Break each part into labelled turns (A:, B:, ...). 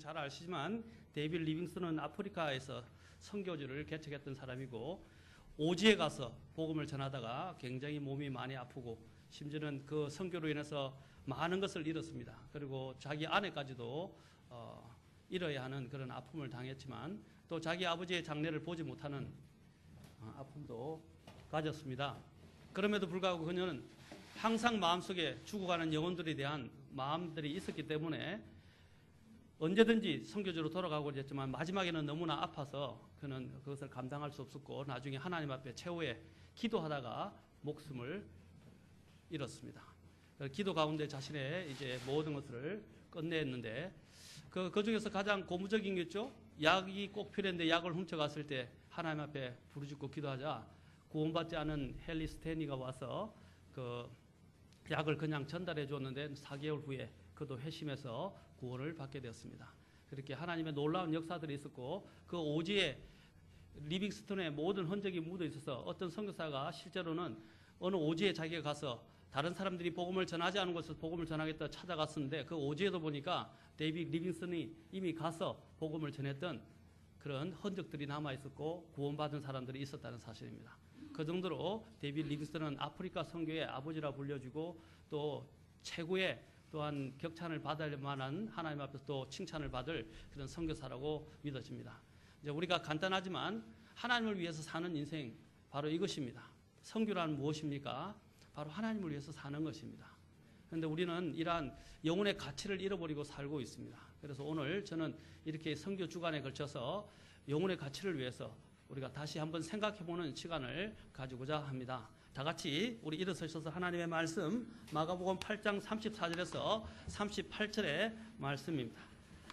A: 잘 아시지만 데이빗 리빙스턴은 아프리카에서 선교지를 개척했던 사람이고 오지에 가서 복음을 전하다가 굉장히 몸이 많이 아프고 심지어는 그 선교로 인해서 많은 것을 잃었습니다. 그리고 자기 아내까지도 잃어야 하는 그런 아픔을 당했지만 또 자기 아버지의 장례를 보지 못하는 아픔도 가졌습니다. 그럼에도 불구하고 그녀는 항상 마음속에 죽어가는 영혼들에 대한 마음들이 있었기 때문에 언제든지 선교지로 돌아가고 했지만 마지막에는 너무나 아파서 그는 그것을 감당할 수 없었고 나중에 하나님 앞에 최후에 기도하다가 목숨을 잃었습니다. 기도 가운데 자신의 이제 모든 것을 끝냈는데 그 중에서 가장 고무적인 게 있죠. 약이 꼭 필요했는데 약을 훔쳐갔을 때 하나님 앞에 부르짖고 기도하자 구원받지 않은 헨리 스탠리가 와서 그 약을 그냥 전달해 줬는데 4개월 후에 그도 회심해서 구원을 받게 되었습니다. 그렇게 하나님의 놀라운 역사들이 있었고 그 오지에 리빙스턴의 모든 흔적이 묻어 있어서 어떤 선교사가 실제로는 어느 오지에 자기가 가서 다른 사람들이 복음을 전하지 않은 곳에서 복음을 전하겠다 찾아갔었는데 그 오지에도 보니까 데이빗 리빙스턴이 이미 가서 복음을 전했던 그런 흔적들이 남아 있었고 구원받은 사람들이 있었다는 사실입니다. 그 정도로 데이빗 리빙스턴은 아프리카 선교의 아버지라 불려지고 또 최고의 또한 격찬을 받을 만한 하나님 앞에서 또 칭찬을 받을 그런 선교사라고 믿어집니다. 이제 우리가 간단하지만 하나님을 위해서 사는 인생 바로 이것입니다. 선교란 무엇입니까? 바로 하나님을 위해서 사는 것입니다. 그런데 우리는 이러한 영혼의 가치를 잃어버리고 살고 있습니다. 그래서 오늘 저는 이렇게 선교 주간에 걸쳐서 영혼의 가치를 위해서 우리가 다시 한번 생각해보는 시간을 가지고자 합니다. 다 같이 우리 일어서셔서 하나님의 말씀 마가복음 8장 34절에서 38절의 말씀입니다.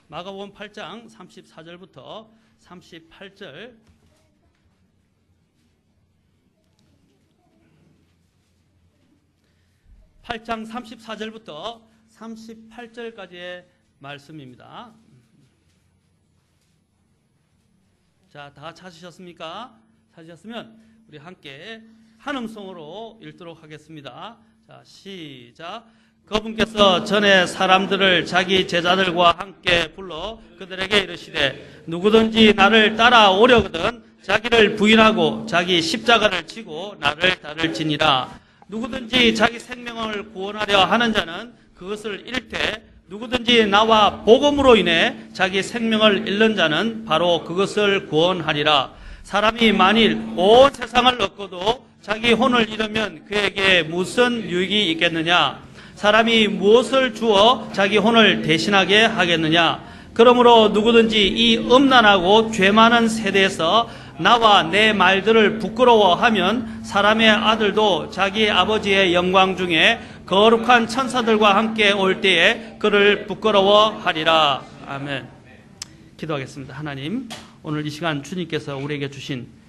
A: 마가복음 8장 34절부터 38절 8장 34절부터 38절까지의 말씀입니다. 자, 다 찾으셨습니까? 찾으셨으면 우리 함께 한 음성으로 읽도록 하겠습니다. 자, 시작. 그분께서 전에 사람들을 자기 제자들과 함께 불러 그들에게 이르시되 누구든지 나를 따라오려거든 자기를 부인하고 자기 십자가를 지고 나를 따를지니라. 누구든지 자기 생명을 구원하려 하는 자는 그것을 잃되 누구든지 나와 복음으로 인해 자기 생명을 잃는 자는 바로 그것을 구원하리라. 사람이 만일 온 세상을 얻고도 자기 혼을 잃으면 그에게 무슨 유익이 있겠느냐? 사람이 무엇을 주어 자기 혼을 대신하게 하겠느냐? 그러므로 누구든지 이 음란하고 죄 많은 세대에서 나와 내 말들을 부끄러워하면 사람의 아들도 자기 아버지의 영광 중에 거룩한 천사들과 함께 올 때에 그를 부끄러워하리라. 아멘. 기도하겠습니다. 하나님, 오늘 이 시간 주님께서 우리에게 주신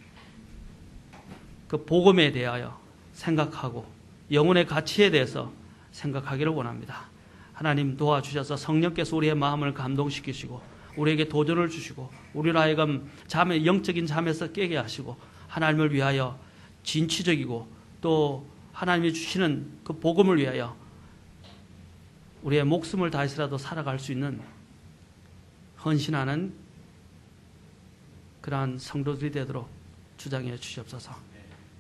A: 그 복음에 대하여 생각하고 영혼의 가치에 대해서 생각하기를 원합니다. 하나님 도와주셔서 성령께서 우리의 마음을 감동시키시고 우리에게 도전을 주시고 우리로 하여금 영적인 잠에서 깨게 하시고 하나님을 위하여 진취적이고 또 하나님이 주시는 그 복음을 위하여 우리의 목숨을 다해서라도 살아갈 수 있는 헌신하는 그러한 성도들이 되도록 주장해 주시옵소서.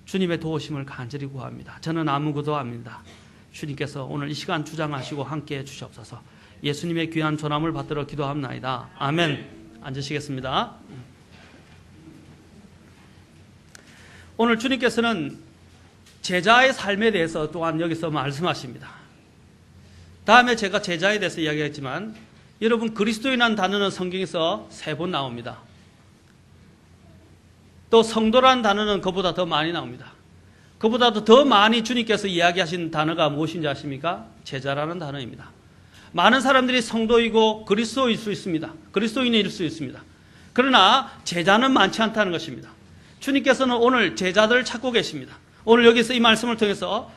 A: 주님의 도우심을 간절히 구합니다. 저는 아무것도 압니다. 주님께서 오늘 이 시간 주장하시고 함께해 주시옵소서. 예수님의 귀한 전함을 받들어 기도합나이다. 아멘. 앉으시겠습니다. 오늘 주님께서는 제자의 삶에 대해서 또한 여기서 말씀하십니다. 다음에 제가 제자에 대해서 이야기했지만 여러분 그리스도인이라는 단어는 성경에서 3번 나옵니다. 또 성도라는 단어는 그보다 더 많이 나옵니다. 그보다도 더 많이 주님께서 이야기하신 단어가 무엇인지 아십니까? 제자라는 단어입니다. 많은 사람들이 성도이고 그리스도일 수 있습니다. 그리스도인일 수 있습니다. 그러나 제자는 많지 않다는 것입니다. 주님께서는 오늘 제자들을 찾고 계십니다. 오늘 여기서 이 말씀을 통해서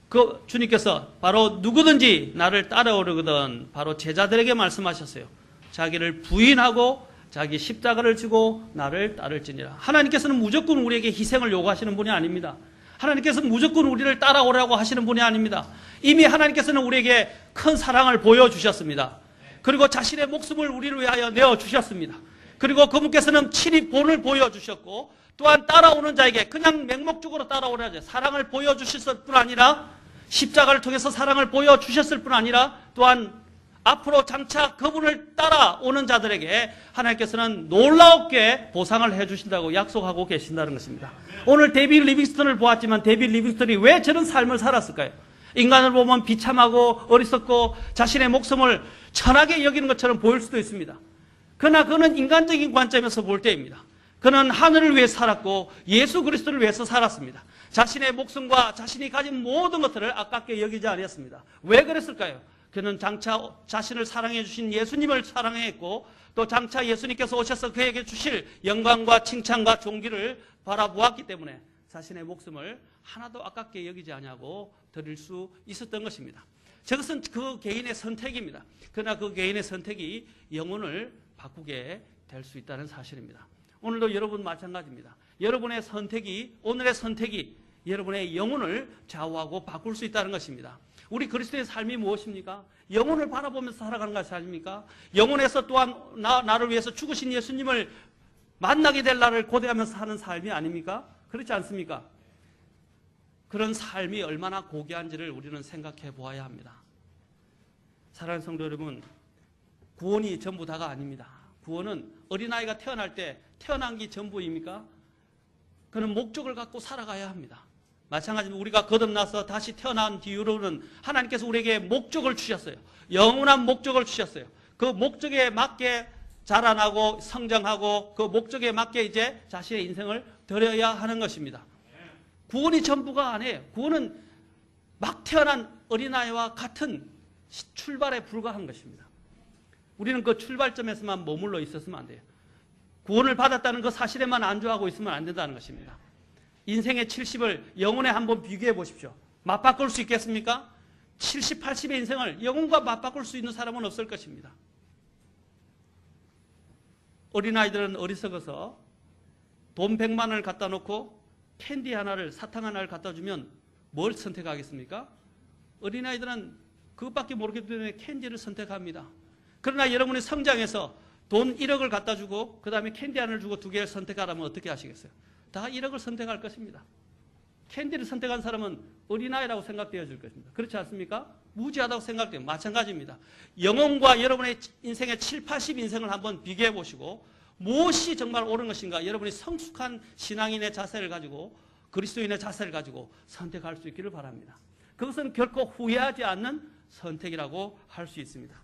A: 그 주님께서 바로 누구든지 나를 따라오려거든 바로 제자들에게 말씀하셨어요. 자기를 부인하고 자기 십자가를 지고 나를 따를지니라. 하나님께서는 무조건 우리에게 희생을 요구하시는 분이 아닙니다. 하나님께서는 무조건 우리를 따라오라고 하시는 분이 아닙니다. 이미 하나님께서는 우리에게 큰 사랑을 보여주셨습니다. 그리고 자신의 목숨을 우리를 위하여 내어주셨습니다. 그리고 그분께서는 친히 본을 보여주셨고 또한 따라오는 자에게 그냥 맹목적으로 따라오는 자 사랑을 보여주셨을 뿐 아니라 십자가를 통해서 사랑을 보여주셨을 뿐 아니라 또한 앞으로 장차 그분을 따라오는 자들에게 하나님께서는 놀라웠게 보상을 해주신다고 약속하고 계신다는 것입니다. 오늘 데이빗 리빙스턴을 보았지만 데이빗 리빙스턴이 왜 저런 삶을 살았을까요? 인간을 보면 비참하고 어리석고 자신의 목숨을 천하게 여기는 것처럼 보일 수도 있습니다. 그러나 그는 인간적인 관점에서 볼 때입니다. 그는 하늘을 위해 살았고 예수 그리스도를 위해서 살았습니다. 자신의 목숨과 자신이 가진 모든 것들을 아깝게 여기지 않았습니다. 왜 그랬을까요? 그는 장차 자신을 사랑해 주신 예수님을 사랑했고 또 장차 예수님께서 오셔서 그에게 주실 영광과 칭찬과 존귀를 바라보았기 때문에 자신의 목숨을 하나도 아깝게 여기지 않냐고 드릴 수 있었던 것입니다. 저것은 그 개인의 선택입니다. 그러나 그 개인의 선택이 영혼을 바꾸게 될 수 있다는 사실입니다. 오늘도 여러분 마찬가지입니다. 여러분의 선택이 오늘의 선택이 여러분의 영혼을 좌우하고 바꿀 수 있다는 것입니다. 우리 그리스도의 삶이 무엇입니까? 영혼을 바라보면서 살아가는 것이 아닙니까? 영혼에서 또한 나를 위해서 죽으신 예수님을 만나게 될 날을 고대하면서 사는 삶이 아닙니까? 그렇지 않습니까? 그런 삶이 얼마나 고귀한지를 우리는 생각해 보아야 합니다. 사랑하는 성도 여러분, 구원이 전부 다가 아닙니다. 구원은 어린아이가 태어날 때 태어난 게 전부입니까? 그는 목적을 갖고 살아가야 합니다. 마찬가지로 우리가 거듭나서 다시 태어난 뒤로는 하나님께서 우리에게 목적을 주셨어요. 영원한 목적을 주셨어요. 그 목적에 맞게 자라나고 성장하고 그 목적에 맞게 이제 자신의 인생을 드려야 하는 것입니다. 구원이 전부가 아니에요. 구원은 막 태어난 어린아이와 같은 출발에 불과한 것입니다. 우리는 그 출발점에서만 머물러 있었으면 안 돼요. 구원을 받았다는 그 사실에만 안주하고 있으면 안 된다는 것입니다. 인생의 70을 영혼에 한번 비교해 보십시오. 맞바꿀 수 있겠습니까? 70, 80의 인생을 영혼과 맞바꿀 수 있는 사람은 없을 것입니다. 어린아이들은 어리석어서 돈 100만 원을 갖다 놓고 캔디 하나를, 사탕 하나를 갖다 주면 뭘 선택하겠습니까? 어린아이들은 그것밖에 모르기 때문에 캔디를 선택합니다. 그러나 여러분이 성장해서 돈 1억을 갖다 주고 그 다음에 캔디 하나를 주고 2개를 선택하라면 어떻게 하시겠어요? 다 1억을 선택할 것입니다. 캔디를 선택한 사람은 어린아이라고 생각되어질 것입니다. 그렇지 않습니까? 무지하다고 생각돼요. 마찬가지입니다. 영혼과 여러분의 인생의 7, 80 인생을 한번 비교해 보시고 무엇이 정말 옳은 것인가 여러분이 성숙한 신앙인의 자세를 가지고 그리스도인의 자세를 가지고 선택할 수 있기를 바랍니다. 그것은 결코 후회하지 않는 선택이라고 할 수 있습니다.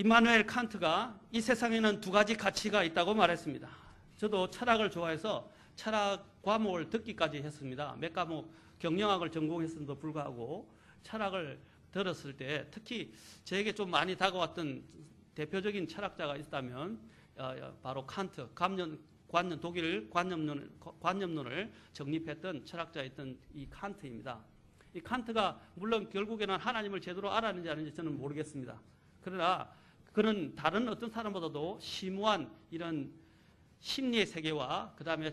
A: 임마누엘 칸트가 이 세상에는 두 가지 가치가 있다고 말했습니다. 저도 철학을 좋아해서 철학 과목을 듣기까지 했습니다. 몇 과목 경영학을 전공했음에도 불구하고 철학을 들었을 때 특히 저에게 좀 많이 다가왔던 대표적인 철학자가 있다면 바로 칸트, 독일 관념론을 정립했던 철학자였던 이 칸트입니다. 이 칸트가 물론 결국에는 하나님을 제대로 알았는지 아닌지 저는 모르겠습니다. 그러나 그는 다른 어떤 사람보다도 심오한 이런 심리의 세계와 그 다음에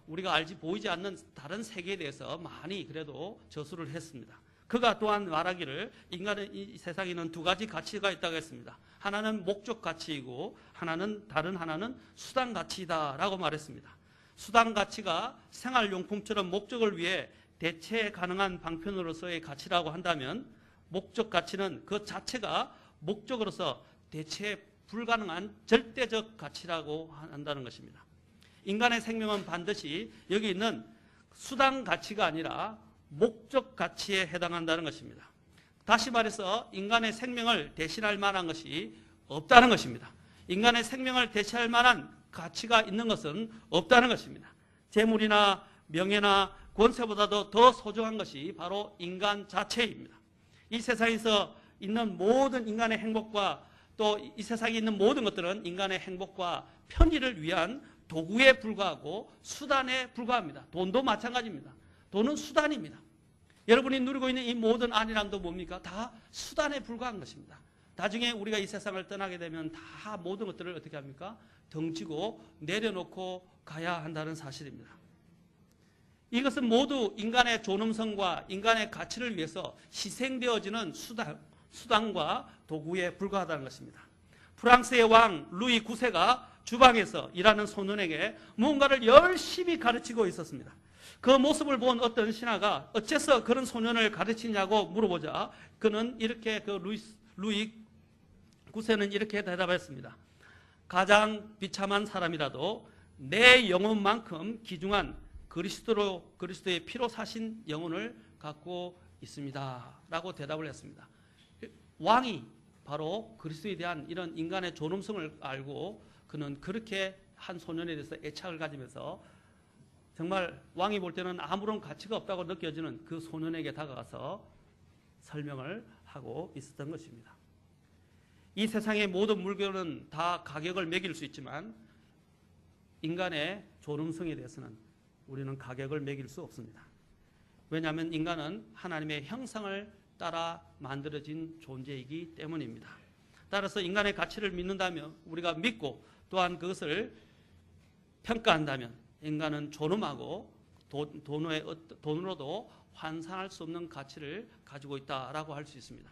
A: 우리가 알지 보이지 않는 다른 세계에 대해서 많이 그래도 저술을 했습니다. 그가 또한 말하기를 인간은 이 세상에는 두 가지 가치가 있다고 했습니다. 하나는 목적 가치이고 다른 하나는 수단 가치이다라고 말했습니다. 수단 가치가 생활용품처럼 목적을 위해 대체 가능한 방편으로서의 가치라고 한다면 목적 가치는 그 자체가 목적으로서 대체 불가능한 절대적 가치라고 한다는 것입니다. 인간의 생명은 반드시 여기 있는 수단 가치가 아니라 목적 가치에 해당한다는 것입니다. 다시 말해서 인간의 생명을 대신할 만한 것이 없다는 것입니다. 인간의 생명을 대체할 만한 가치가 있는 것은 없다는 것입니다. 재물이나 명예나 권세보다도 더 소중한 것이 바로 인간 자체입니다. 이 세상에서 있는 모든 인간의 행복과 또 이 세상에 있는 모든 것들은 인간의 행복과 편의를 위한 도구에 불과하고 수단에 불과합니다. 돈도 마찬가지입니다. 돈은 수단입니다. 여러분이 누리고 있는 이 모든 안일함도 뭡니까? 다 수단에 불과한 것입니다. 나중에 우리가 이 세상을 떠나게 되면 다 모든 것들을 어떻게 합니까? 덩치고 내려놓고 가야 한다는 사실입니다. 이것은 모두 인간의 존엄성과 인간의 가치를 위해서 희생되어지는 수단과 도구에 불과하다는 것입니다. 프랑스의 왕 루이 9세가 주방에서 일하는 소년에게 무언가를 열심히 가르치고 있었습니다. 그 모습을 본 어떤 신하가 어째서 그런 소년을 가르치냐고 물어보자 그는 이렇게 루이 9세는 이렇게 대답했습니다. 가장 비참한 사람이라도 내 영혼만큼 귀중한 그리스도의 피로 사신 영혼을 갖고 있습니다. 라고 대답을 했습니다. 왕이 바로 그리스도에 대한 이런 인간의 존엄성을 알고 그는 그렇게 한 소년에 대해서 애착을 가지면서 정말 왕이 볼 때는 아무런 가치가 없다고 느껴지는 그 소년에게 다가가서 설명을 하고 있었던 것입니다. 이 세상의 모든 물건은 다 가격을 매길 수 있지만 인간의 존엄성에 대해서는 우리는 가격을 매길 수 없습니다. 왜냐하면 인간은 하나님의 형상을 따라 만들어진 존재이기 때문입니다. 따라서 인간의 가치를 믿는다면 우리가 믿고 또한 그것을 평가한다면 인간은 존엄하고 돈으로도 환산할 수 없는 가치를 가지고 있다라고 할 수 있습니다.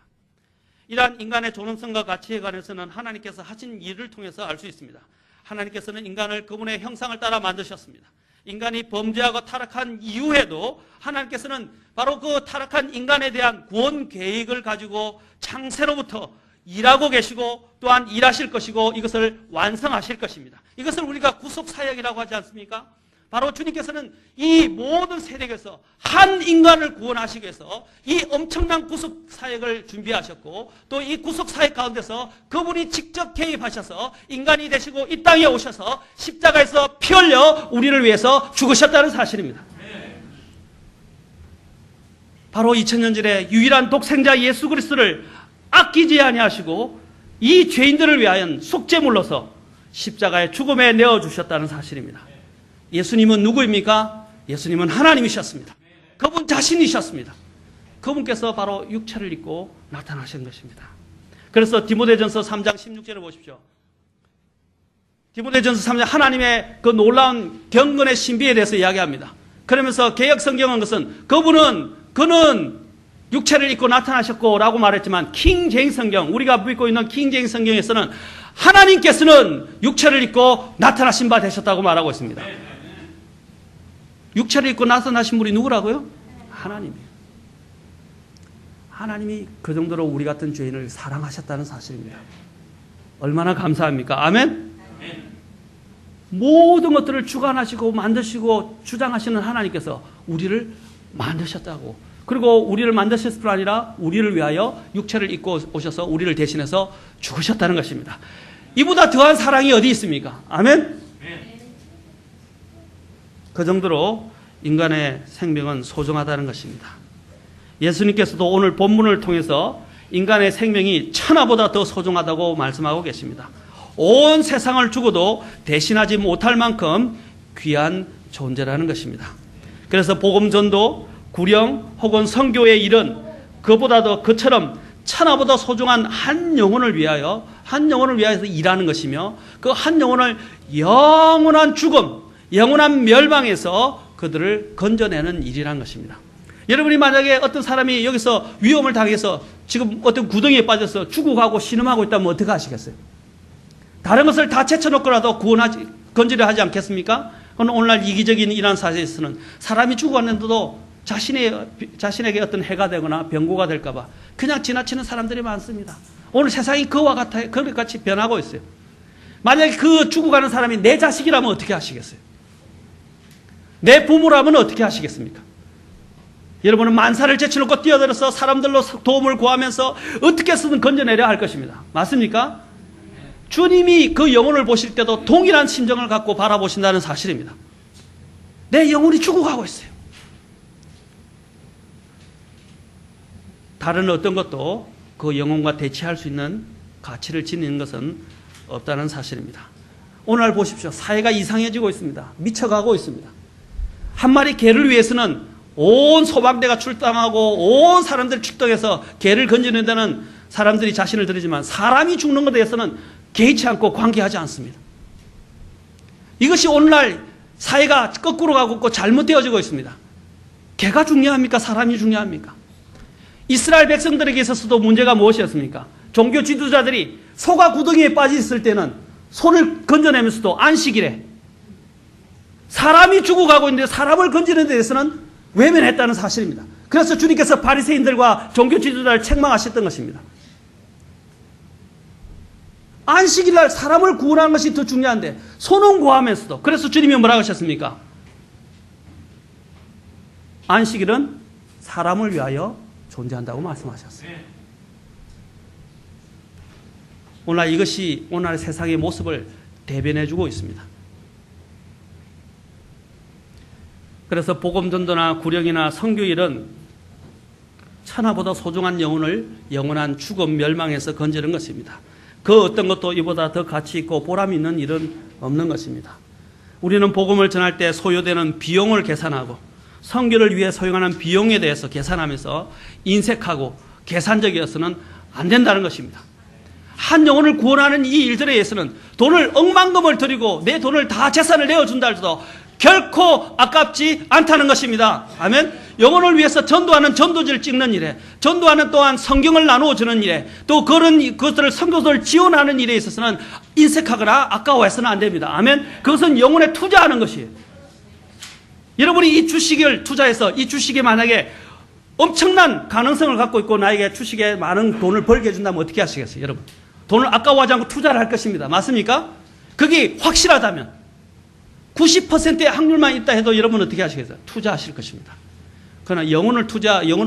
A: 이러한 인간의 존엄성과 가치에 관해서는 하나님께서 하신 일을 통해서 알 수 있습니다. 하나님께서는 인간을 그분의 형상을 따라 만드셨습니다. 인간이 범죄하고 타락한 이후에도 하나님께서는 바로 그 타락한 인간에 대한 구원 계획을 가지고 창세로부터 일하고 계시고 또한 일하실 것이고 이것을 완성하실 것입니다. 이것을 우리가 구속사역이라고 하지 않습니까? 바로 주님께서는 이 모든 세력에서 한 인간을 구원하시기 위해서 이 엄청난 구속사역을 준비하셨고 또 이 구속사역 가운데서 그분이 직접 개입하셔서 인간이 되시고 이 땅에 오셔서 십자가에서 피 흘려 우리를 위해서 죽으셨다는 사실입니다. 바로 2000년 전에 유일한 독생자 예수 그리스도를 아끼지 아니하시고 이 죄인들을 위하여 속죄물로서 십자가의 죽음에 내어주셨다는 사실입니다. 예수님은 누구입니까? 예수님은 하나님이셨습니다. 그분 자신이셨습니다. 그분께서 바로 육체를 입고 나타나신 것입니다. 그래서 디모데전서 3장 16절을 보십시오. 디모데전서 3장 하나님의 그 놀라운 경건의 신비에 대해서 이야기합니다. 그러면서 개역성경은 것은 그는 육체를 입고 나타나셨고 라고 말했지만 킹제임스 성경, 우리가 믿고 있는 킹제임스 성경에서는 하나님께서는 육체를 입고 나타나신 바 되셨다고 말하고 있습니다. 육체를 입고 나타나신 분이 누구라고요? 하나님이에요. 하나님이 그 정도로 우리 같은 죄인을 사랑하셨다는 사실입니다. 얼마나 감사합니까? 아멘? 모든 것들을 주관하시고 만드시고 주장하시는 하나님께서 우리를 만드셨다고. 그리고 우리를 만드셨을 뿐 아니라 우리를 위하여 육체를 입고 오셔서 우리를 대신해서 죽으셨다는 것입니다. 이보다 더한 사랑이 어디 있습니까? 아멘? 그 정도로 인간의 생명은 소중하다는 것입니다. 예수님께서도 오늘 본문을 통해서 인간의 생명이 천하보다 더 소중하다고 말씀하고 계십니다. 온 세상을 주고도 대신하지 못할 만큼 귀한 존재라는 것입니다. 그래서 복음전도, 구령 혹은 선교의 일은 그보다도 그처럼 천하보다 소중한 한 영혼을 위하여서 일하는 것이며 그 한 영혼을 영원한 죽음, 영원한 멸망에서 그들을 건져내는 일이라는 것입니다. 여러분이 만약에 어떤 사람이 여기서 위험을 당해서 지금 어떤 구덩이에 빠져서 죽어가고 신음하고 있다면 어떻게 하시겠어요? 다른 것을 다 제쳐놓고라도 건지려 하지 않겠습니까? 그건 오늘날 이기적인 이런 사회에서는 사람이 죽어갔는데도 자신에게 어떤 해가 되거나 병고가 될까봐 그냥 지나치는 사람들이 많습니다. 오늘 세상이 그와 같이 변하고 있어요. 만약에 그 죽어가는 사람이 내 자식이라면 어떻게 하시겠어요? 내 부모라면 어떻게 하시겠습니까? 여러분은 만사를 제쳐놓고 뛰어들어서 사람들로 도움을 구하면서 어떻게 해서든 건져내려 할 것입니다. 맞습니까? 주님이 그 영혼을 보실 때도 동일한 심정을 갖고 바라보신다는 사실입니다. 내 영혼이 죽어가고 있어요. 다른 어떤 것도 그 영혼과 대치할 수 있는 가치를 지니는 것은 없다는 사실입니다. 오늘 보십시오. 사회가 이상해지고 있습니다. 미쳐가고 있습니다. 한 마리 개를 위해서는 온 소방대가 출동하고 온 사람들이 출동해서 개를 건지는 데는 사람들이 자신을 들이지만 사람이 죽는 것에 대해서는 개의치 않고 관계하지 않습니다. 이것이 오늘날 사회가 거꾸로 가고 있고 잘못되어지고 있습니다. 개가 중요합니까? 사람이 중요합니까? 이스라엘 백성들에게 있어서도 문제가 무엇이었습니까? 종교 지도자들이 소가 구덩이에 빠져 있을 때는 손을 건져내면서도 안식일에 사람이 죽어가고 있는데 사람을 건지는 데 대해서는 외면했다는 사실입니다. 그래서 주님께서 바리새인들과 종교 지도자를 책망하셨던 것입니다. 안식일날 사람을 구원하는 것이 더 중요한데 손은 구하면서도, 그래서 주님이 뭐라고 하셨습니까? 안식일은 사람을 위하여 존재한다고 말씀하셨어요. 오늘 이것이 오늘의 세상의 모습을 대변해주고 있습니다. 그래서 복음전도나 구령이나 선교일은 천하보다 소중한 영혼을 영원한 죽음 멸망에서 건지는 것입니다. 그 어떤 것도 이보다 더 가치 있고 보람 있는 일은 없는 것입니다. 우리는 복음을 전할 때 소요되는 비용을 계산하고 선교를 위해 소용하는 비용에 대해서 계산하면서 인색하고 계산적이어서는 안 된다는 것입니다. 한 영혼을 구원하는 이 일들에 의해서는 돈을 억만금을 들이고 내 돈을 다 재산을 내어준다 할지라도 결코 아깝지 않다는 것입니다. 아멘. 영혼을 위해서 전도하는 전도지를 찍는 일에, 전도하는 또한 성경을 나누어주는 일에, 또 그런 것들을 선교소를 지원하는 일에 있어서는 인색하거나 아까워해서는 안 됩니다. 아멘. 그것은 영혼에 투자하는 것이에요. 여러분이 이 주식을 투자해서 이 주식에 만약에 엄청난 가능성을 갖고 있고 나에게 주식에 많은 돈을 벌게 해준다면 어떻게 하시겠어요? 여러분, 돈을 아까워하지 않고 투자를 할 것입니다. 맞습니까? 그게 확실하다면 90%의 확률만 있다 해도 여러분은 어떻게 하시겠어요? 투자하실 것입니다. 그러나 영혼을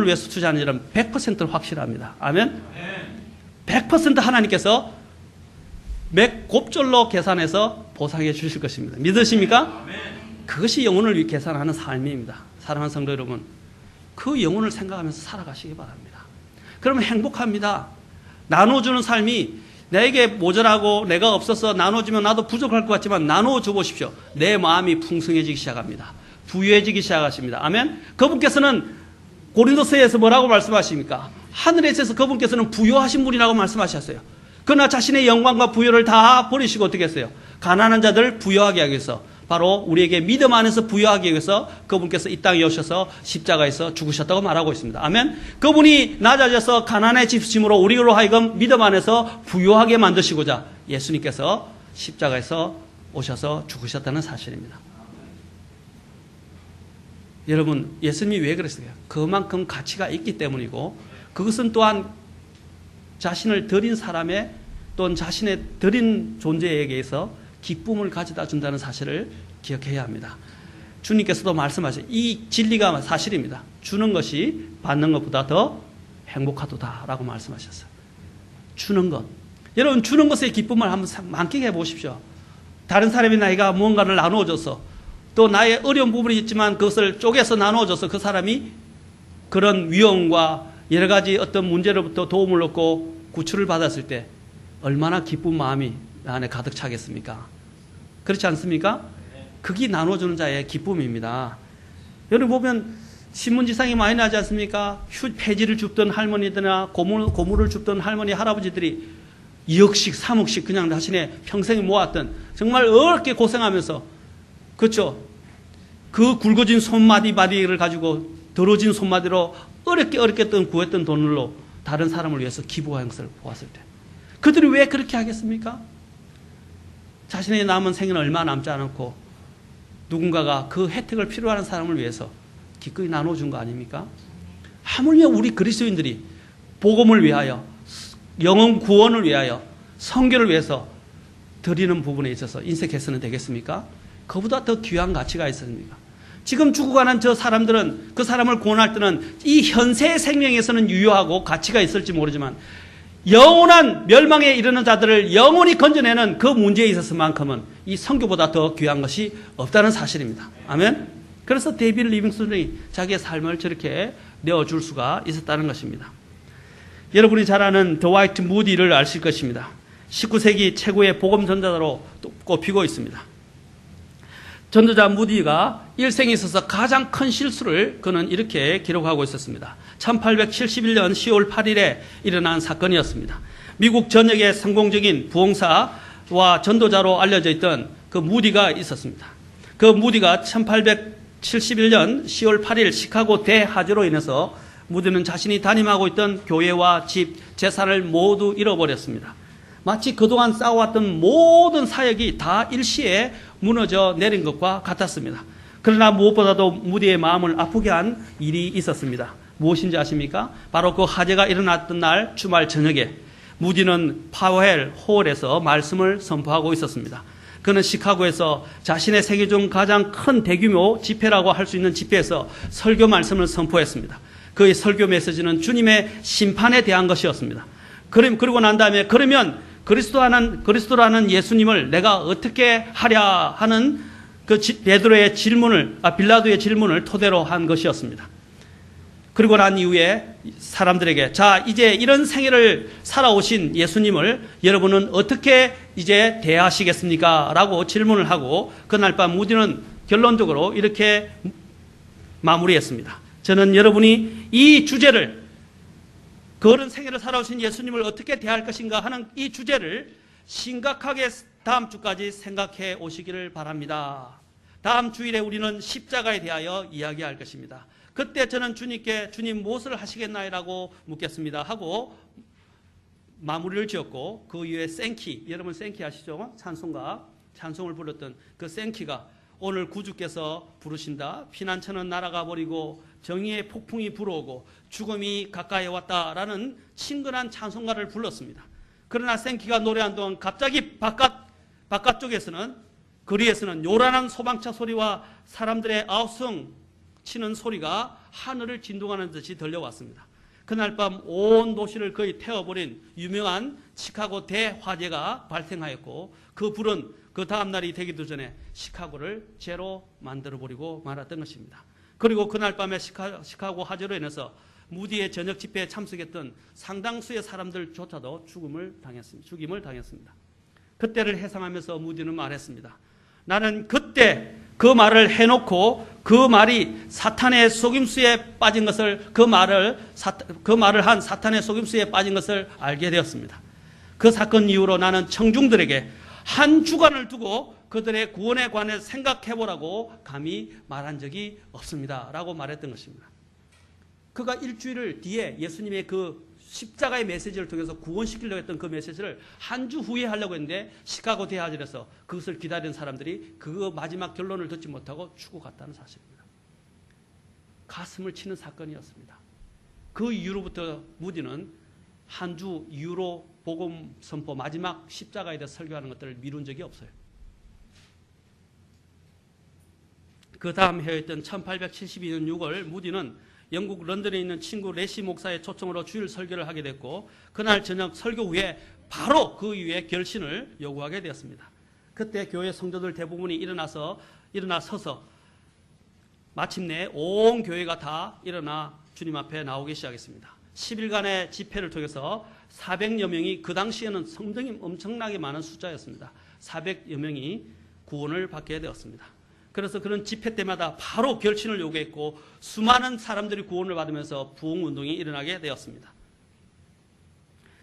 A: 위해서 투자하는 일은 100% 확실합니다. 아멘? 100% 하나님께서 곱절로 계산해서 보상해 주실 것입니다. 믿으십니까? 그것이 영혼을 위해 계산하는 삶입니다. 사랑하는 성도 여러분, 그 영혼을 생각하면서 살아가시기 바랍니다. 그러면 행복합니다. 나눠주는 삶이 내게 모자라고 내가 없어서 나눠주면 나도 부족할 것 같지만 나눠줘 보십시오. 내 마음이 풍성해지기 시작합니다. 부유해지기 시작하십니다. 아멘. 그분께서는 고린도서에서 뭐라고 말씀하십니까? 하늘에 있어서 그분께서는 부유하신 분이라고 말씀하셨어요. 그러나 자신의 영광과 부유를 다 버리시고 어떻게 했어요? 가난한 자들 부유하게 하기 위해서, 바로 우리에게 믿음 안에서 부유하기 위해서 그분께서 이 땅에 오셔서 십자가에서 죽으셨다고 말하고 있습니다. 아멘. 그분이 낮아져서 가난해지심으로 우리로 하여금 믿음 안에서 부유하게 만드시고자 예수님께서 십자가에서 오셔서 죽으셨다는 사실입니다. 여러분, 예수님이 왜 그랬어요? 그만큼 가치가 있기 때문이고, 그것은 또한 자신을 드린 사람의, 또는 자신의 드린 존재에게서 기쁨을 가져다 준다는 사실을 기억해야 합니다. 주님께서도 말씀하신 이 진리가 사실입니다. 주는 것이 받는 것보다 더 행복하도다라고 말씀하셨어요. 주는 것. 여러분, 주는 것의 기쁨을 한번 만끽해 보십시오. 다른 사람이 나이가 무언가를 나누어줘서, 또 나의 어려운 부분이 있지만 그것을 쪼개서 나누어줘서 그 사람이 그런 위험과 여러 가지 어떤 문제로부터 도움을 얻고 구출을 받았을 때 얼마나 기쁜 마음이 안에 가득 차겠습니까? 그렇지 않습니까? 그게 나눠주는 자의 기쁨입니다. 여러분 보면 신문지상이 많이 나지 않습니까? 폐지를 줍던 할머니들이나 고물을 줍던 할머니, 할아버지들이 2억씩, 3억씩 그냥 자신의 평생에 모았던, 정말 어렵게 고생하면서, 그렇죠? 그 굵어진 손마디를 가지고 더러진 손마디로 어렵게 구했던 돈으로 다른 사람을 위해서 기부하는 것을 보았을 때, 그들이 왜 그렇게 하겠습니까? 자신의 남은 생애는 얼마 남지 않았고 누군가가 그 혜택을 필요하는 사람을 위해서 기꺼이 나눠준 거 아닙니까? 하물며 우리 그리스도인들이 복음을 위하여, 영혼 구원을 위하여, 선교를 위해서 드리는 부분에 있어서 인색해서는 되겠습니까? 그보다 더 귀한 가치가 있습니까? 지금 죽어가는 저 사람들은, 그 사람을 구원할 때는 이 현세의 생명에서는 유효하고 가치가 있을지 모르지만 영원한 멸망에 이르는 자들을 영원히 건져내는 그 문제에 있어서만큼은 이 선교보다 더 귀한 것이 없다는 사실입니다. 아멘. 그래서 데이비드 리빙스턴이 자기의 삶을 저렇게 내어줄 수가 있었다는 것입니다. 여러분이 잘 아는 드와이트 무디를 아실 것입니다. 19세기 최고의 복음 전도자로 꼽히고 있습니다. 전도자 무디가 일생에 있어서 가장 큰 실수를 그는 이렇게 기록하고 있었습니다. 1871년 10월 8일에 일어난 사건이었습니다. 미국 전역의 성공적인 부흥사와 전도자로 알려져 있던 그 무디가 있었습니다. 그 무디가 1871년 10월 8일 시카고 대화재로 인해서 무디는 자신이 담임하고 있던 교회와 집, 재산을 모두 잃어버렸습니다. 마치 그동안 쌓아왔던 모든 사역이 다 일시에 무너져 내린 것과 같았습니다. 그러나 무엇보다도 무디의 마음을 아프게 한 일이 있었습니다. 무엇인지 아십니까? 바로 그 화재가 일어났던 날 주말 저녁에 무디는 파웰 홀에서 말씀을 선포하고 있었습니다. 그는 시카고에서 자신의 생애 중 가장 큰 대규모 집회라고 할 수 있는 집회에서 설교 말씀을 선포했습니다. 그의 설교 메시지는 주님의 심판에 대한 것이었습니다. 그리고 난 다음에 그러면 그리스도라는 예수님을 내가 어떻게 하랴 하는 그 베드로의 빌라도의 질문을 토대로 한 것이었습니다. 그리고 난 이후에 사람들에게 자, 이제 이런 생애를 살아오신 예수님을 여러분은 어떻게 이제 대하시겠습니까? 라고 질문을 하고 그날 밤 무디는 결론적으로 이렇게 마무리했습니다. 저는 여러분이 이 주제를 그런 생애를 살아오신 예수님을 어떻게 대할 것인가 하는 이 주제를 심각하게 다음 주까지 생각해 오시기를 바랍니다. 다음 주일에 우리는 십자가에 대하여 이야기할 것입니다. 그때 저는 주님께 주님 무엇을 하시겠나요? 라고 묻겠습니다. 하고 마무리를 지었고 그 이후에 생키, 여러분 생키 아시죠? 찬송을 불렀던 그 생키가 오늘 구주께서 부르신다. 피난처는 날아가 버리고 정의의 폭풍이 불어오고 죽음이 가까이 왔다라는 친근한 찬송가를 불렀습니다. 그러나 생키가 노래한 동안 갑자기 바깥쪽에서는 거리에서는 요란한 소방차 소리와 사람들의 아우성 치는 소리가 하늘을 진동하는 듯이 들려왔습니다. 그날 밤 온 도시를 거의 태워버린 유명한 시카고 대화재가 발생하였고 그 불은 그 다음 날이 되기도 전에 시카고를 죄로 만들어버리고 말았던 것입니다. 그리고 그날 밤에 시카고 화재로 인해서 무디의 저녁 집회에 참석했던 상당수의 사람들조차도 죽임을 당했습니다. 그때를 해상하면서 무디는 말했습니다. 나는 그때 그 말을 해놓고 그 말이 사탄의 속임수에 빠진 것을 그 말을 한 사탄의 속임수에 빠진 것을 알게 되었습니다. 그 사건 이후로 나는 청중들에게 한 주간을 두고 그들의 구원에 관해 생각해보라고 감히 말한 적이 없습니다. 라고 말했던 것입니다. 그가 일주일 뒤에 예수님의 그 십자가의 메시지를 통해서 구원시키려고 했던 그 메시지를 한 주 후에 하려고 했는데 시카고 대화절에서 그것을 기다리는 사람들이 그 마지막 결론을 듣지 못하고 죽어갔다는 사실입니다. 가슴을 치는 사건이었습니다. 그 이후로부터 무디는 한 주 이후로 복음 선포 마지막 십자가에 대해 설교하는 것들을 미룬 적이 없어요. 그 다음 해였던 1872년 6월 무디는 영국 런던에 있는 친구 레시 목사의 초청으로 주일 설교를 하게 됐고 그날 저녁 설교 후에 바로 그 이후에 결신을 요구하게 되었습니다. 그때 교회 성도들 대부분이 일어나서서 마침내 온 교회가 다 일어나 주님 앞에 나오기 시작했습니다. 10일간의 집회를 통해서 400여 명이 그 당시에는 성도님 엄청나게 많은 숫자였습니다. 400여 명이 구원을 받게 되었습니다. 그래서 그런 집회 때마다 바로 결신을 요구했고 수많은 사람들이 구원을 받으면서 부흥운동이 일어나게 되었습니다.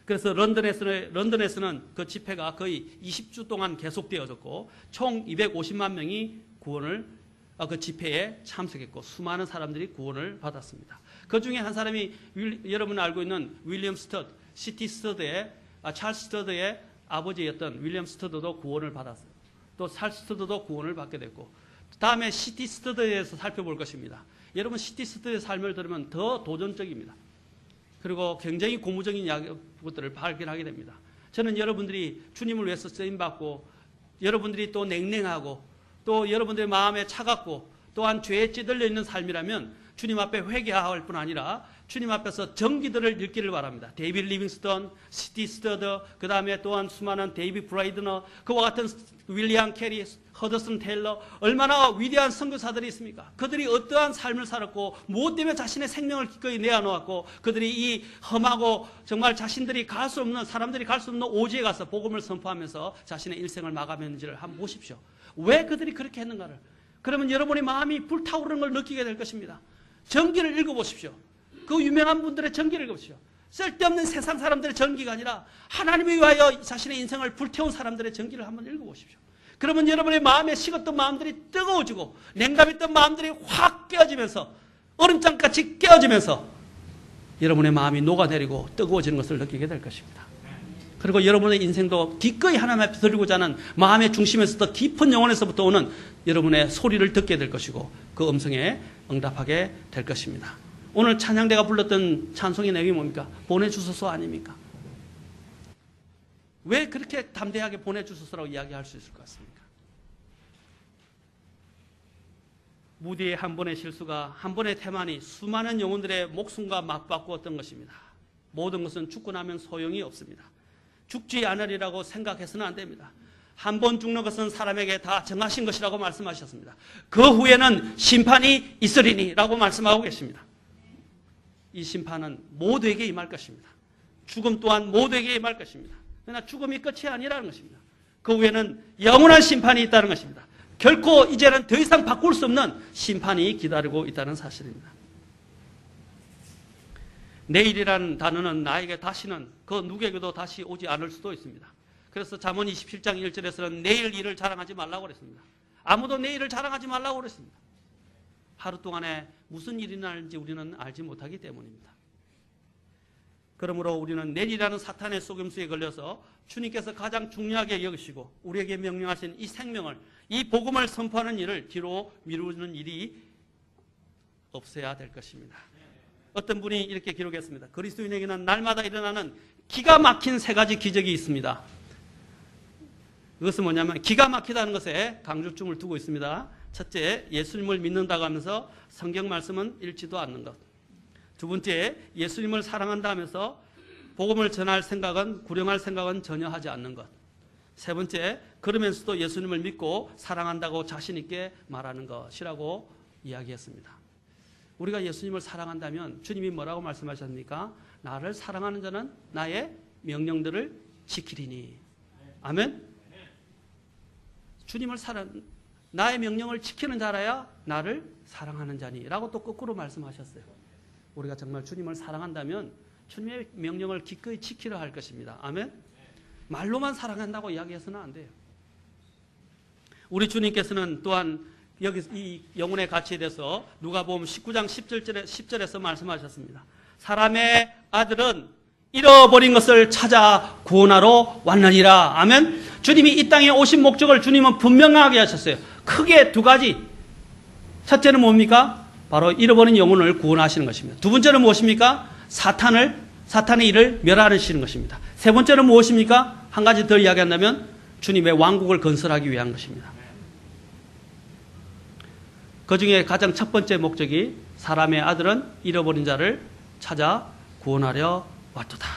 A: 그래서 런던에서는 그 집회가 거의 20주 동안 계속되어졌고 총 250만 명이 그 집회에 참석했고 수많은 사람들이 구원을 받았습니다. 그 중에 한 사람이 여러분 알고 있는 윌리엄 스터드, 찰스 스터드의 아버지였던 윌리엄 스터드도 구원을 받았어요. 또 찰스 스터드도 구원을 받게 됐고 다음에 시티 스터드에 대해서 살펴볼 것입니다. 여러분 시티 스터드의 삶을 들으면 더 도전적입니다. 그리고 굉장히 고무적인 것들을 발견하게 됩니다. 저는 여러분들이 주님을 위해서 쓰임받고 여러분들이 또 냉랭하고 또 여러분들의 마음에 차갑고 또한 죄에 찌들려 있는 삶이라면 주님 앞에 회개할 뿐 아니라 주님 앞에서 정기들을 읽기를 바랍니다. 데이비드 리빙스턴, 시티 스터드, 그 다음에 또한 수많은 데이비드 브라이드너, 그와 같은 윌리엄 캐리, 허더슨 테일러, 얼마나 위대한 선교사들이 있습니까? 그들이 어떠한 삶을 살았고 무엇 때문에 자신의 생명을 기꺼이 내어놓았고 그들이 이 험하고 정말 사람들이 갈 수 없는 오지에 가서 복음을 선포하면서 자신의 일생을 마감했는지를 한번 보십시오. 왜 그들이 그렇게 했는가를. 그러면 여러분의 마음이 불타오르는 걸 느끼게 될 것입니다. 전기를 읽어보십시오. 그 유명한 분들의 전기를 읽어보십시오. 쓸데없는 세상 사람들의 전기가 아니라 하나님을 위하여 자신의 인생을 불태운 사람들의 전기를 한번 읽어보십시오. 그러면 여러분의 마음에 식었던 마음들이 뜨거워지고 냉담했던 마음들이 확 깨어지면서 얼음장같이 깨어지면서 여러분의 마음이 녹아내리고 뜨거워지는 것을 느끼게 될 것입니다. 그리고 여러분의 인생도 기꺼이 하나님 앞에 드리고자 하는 마음의 중심에서부터 깊은 영혼에서부터 오는 여러분의 소리를 듣게 될 것이고 그 음성에 응답하게 될 것입니다. 오늘 찬양대가 불렀던 찬송의 내용이 뭡니까? 보내주소서 아닙니까? 왜 그렇게 담대하게 보내주소서라고 이야기할 수 있을 것 같습니까? 무디의 한 번의 실수가, 한 번의 태만이 수많은 영혼들의 목숨과 맞바꾸었던 것입니다. 모든 것은 죽고 나면 소용이 없습니다. 죽지 않으리라고 생각해서는 안 됩니다. 한 번 죽는 것은 사람에게 다 정하신 것이라고 말씀하셨습니다. 그 후에는 심판이 있으리니 라고 말씀하고 계십니다. 이 심판은 모두에게 임할 것입니다. 죽음 또한 모두에게 임할 것입니다. 그러나 죽음이 끝이 아니라는 것입니다. 그 후에는 영원한 심판이 있다는 것입니다. 결코 이제는 더 이상 바꿀 수 없는 심판이 기다리고 있다는 사실입니다. 내일이라는 단어는 나에게 다시는 그 누구에게도 다시 오지 않을 수도 있습니다. 그래서 잠언 27장 1절에서는 내일 일을 자랑하지 말라고 그랬습니다. 아무도 내일을 자랑하지 말라고 그랬습니다. 하루 동안에 무슨 일이 날지 우리는 알지 못하기 때문입니다. 그러므로 우리는 내일이라는 사탄의 속임수에 걸려서 주님께서 가장 중요하게 여기시고 우리에게 명령하신 이 생명을, 이 복음을 선포하는 일을 뒤로 미루는 일이 없어야 될 것입니다. 어떤 분이 이렇게 기록했습니다. 그리스도인에게는 날마다 일어나는 기가 막힌 세 가지 기적이 있습니다. 그것은 뭐냐면 기가 막히다는 것에 강조점을 두고 있습니다. 첫째, 예수님을 믿는다고 하면서 성경 말씀은 읽지도 않는 것. 두 번째, 예수님을 사랑한다 하면서 복음을 전할 생각은, 구령할 생각은 전혀 하지 않는 것. 세 번째, 그러면서도 예수님을 믿고 사랑한다고 자신 있게 말하는 것이라고 이야기했습니다. 우리가 예수님을 사랑한다면 주님이 뭐라고 말씀하셨습니까? 나를 사랑하는 자는 나의 명령들을 지키리니. 아멘? 주님을 나의 명령을 지키는 자라야 나를 사랑하는 자니 라고 또 거꾸로 말씀하셨어요. 우리가 정말 주님을 사랑한다면 주님의 명령을 기꺼이 지키려 할 것입니다. 아멘? 말로만 사랑한다고 이야기해서는 안 돼요. 우리 주님께서는 또한 여기 이 영혼의 가치에 대해서 누가복음 19장 10절에서 말씀하셨습니다. 사람의 아들은 잃어버린 것을 찾아 구원하러 왔느니라. 아멘? 주님이 이 땅에 오신 목적을 주님은 분명하게 하셨어요. 크게 두 가지. 첫째는 뭡니까? 바로 잃어버린 영혼을 구원하시는 것입니다. 두 번째는 무엇입니까? 사탄의 일을 멸하시는 것입니다. 세 번째는 무엇입니까? 한 가지 더 이야기한다면 주님의 왕국을 건설하기 위한 것입니다. 그 중에 가장 첫 번째 목적이 사람의 아들은 잃어버린 자를 찾아 구원하려 왔도다.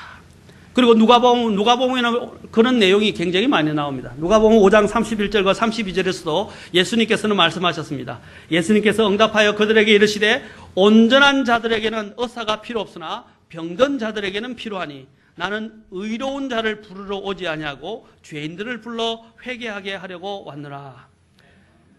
A: 그리고 누가복음에는 그런 내용이 굉장히 많이 나옵니다. 누가복음 5장 31절과 32절에서도 예수님께서는 말씀하셨습니다. 예수님께서 응답하여 그들에게 이르시되 온전한 자들에게는 의사가 필요 없으나 병든 자들에게는 필요하니 나는 의로운 자를 부르러 오지 아니하고 죄인들을 불러 회개하게 하려고 왔노라.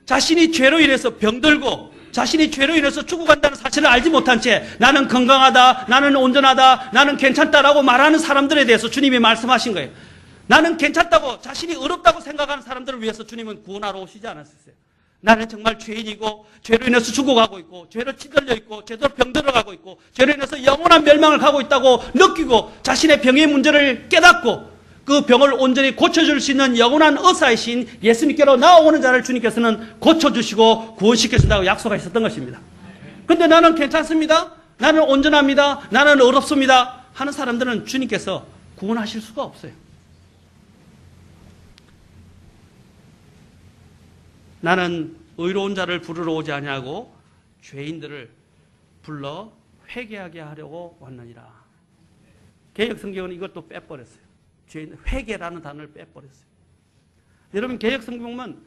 A: 자신이 죄로 인해서 병들고 자신이 죄로 인해서 죽어간다는 사실을 알지 못한 채 나는 건강하다, 나는 온전하다, 나는 괜찮다라고 말하는 사람들에 대해서 주님이 말씀하신 거예요. 나는 괜찮다고, 자신이 의롭다고 생각하는 사람들을 위해서 주님은 구원하러 오시지 않았어요. 나는 정말 죄인이고 죄로 인해서 죽어가고 있고 죄로 치들려 있고 죄로 병들어가고 있고 죄로 인해서 영원한 멸망을 가고 있다고 느끼고 자신의 병의 문제를 깨닫고 그 병을 온전히 고쳐줄 수 있는 영원한 의사이신 예수님께로 나오는 자를 주님께서는 고쳐주시고 구원시켜준다고 약속하셨던 것입니다. 그런데 나는 괜찮습니다, 나는 온전합니다, 나는 의롭습니다 하는 사람들은 주님께서 구원하실 수가 없어요. 나는 의로운 자를 부르러 오지 아니하고 죄인들을 불러 회개하게 하려고 왔느니라. 개역 성경은 이것도 빼버렸어요. 죄인, 회개라는 단어를 빼버렸어요. 여러분, 개역 성경 보면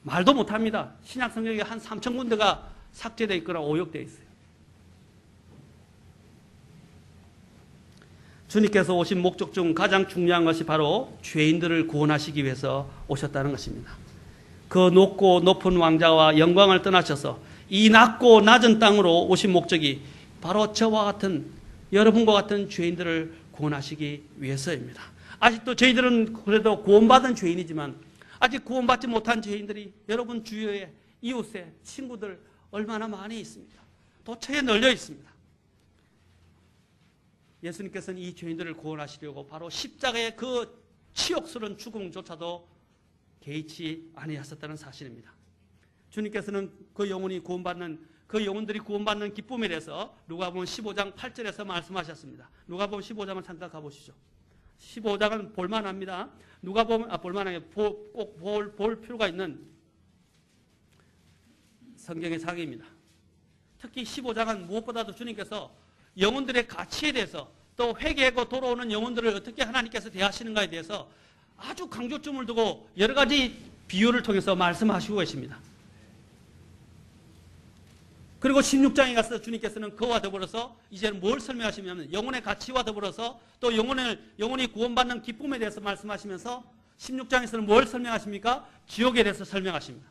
A: 말도 못합니다. 신약 성경에 한 3,000군데가 삭제되어 있거나 오역되어 있어요. 주님께서 오신 목적 중 가장 중요한 것이 바로 죄인들을 구원하시기 위해서 오셨다는 것입니다. 그 높고 높은 왕자와 영광을 떠나셔서 이 낮고 낮은 땅으로 오신 목적이 바로 저와 같은, 여러분과 같은 죄인들을 구원하시기 위해서입니다. 아직도 저희들은 그래도 구원받은 죄인이지만 아직 구원받지 못한 죄인들이 여러분 주위에, 이웃에, 친구들 얼마나 많이 있습니까? 도처에 널려 있습니다. 예수님께서는 이 죄인들을 구원하시려고 바로 십자가의 그 치욕스러운 죽음조차도 개의치 아니하셨다는 사실입니다. 주님께서는 그 영혼이 구원받는, 그 영혼들이 구원받는 기쁨에 대해서 누가복음 15장 8절에서 말씀하셨습니다. 누가복음 15장을 잠깐 가보시죠. 15장은 볼만합니다. 누가복음 볼만하게 꼭 볼 필요가 있는 성경의 장입니다. 특히 15장은 무엇보다도 주님께서 영혼들의 가치에 대해서 또 회개하고 돌아오는 영혼들을 어떻게 하나님께서 대하시는가에 대해서 아주 강조점을 두고 여러 가지 비유를 통해서 말씀하시고 계십니다. 그리고 16장에 가서 주님께서는 그와 더불어서 이제는 뭘 설명하시냐면 영혼의 가치와 더불어서 또 영혼이 구원받는 기쁨에 대해서 말씀하시면서 16장에서는 뭘 설명하십니까? 지옥에 대해서 설명하십니다.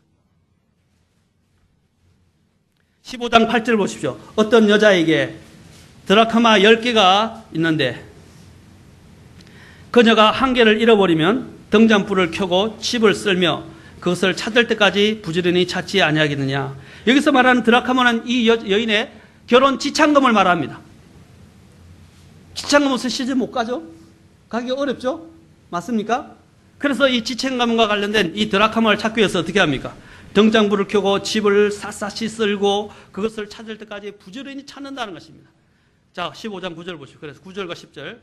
A: 15장 8절 보십시오. 어떤 여자에게 드라크마 10개가 있는데 그녀가 한 개를 잃어버리면 등잔불을 켜고 칩을 쓸며 그것을 찾을 때까지 부지런히 찾지 아니하겠느냐. 여기서 말하는 드라크마는 이 여인의 결혼 지참금을 말합니다. 지참금 없이 시집 못 가죠? 가기 어렵죠? 맞습니까? 그래서 이 지참금과 관련된 이 드라크마를 찾기 위해서 어떻게 합니까? 등잔불을 켜고 칩을 샅샅이 쓸고 그것을 찾을 때까지 부지런히 찾는다는 것입니다. 자, 15장 9절 보시죠. 그래서 9절과 10절.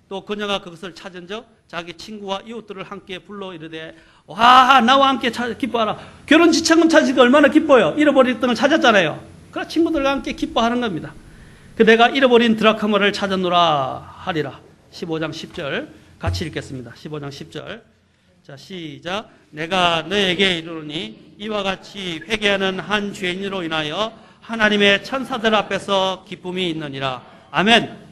A: 또 그녀가 그것을 찾은 적 자기 친구와 이웃들을 함께 불러 이르되 와 나와 함께 기뻐하라. 결혼 지참금 찾으니까 얼마나 기뻐요. 잃어버렸던 걸 찾았잖아요. 그래서 친구들과 함께 기뻐하는 겁니다. 그 내가 잃어버린 드라크마를 찾았노라 하리라. 15장 10절 같이 읽겠습니다. 15장 10절. 자, 시작. 내가 너에게 이르노니 이와 같이 회개하는 한 죄인으로 인하여 하나님의 천사들 앞에서 기쁨이 있느니라. 아멘.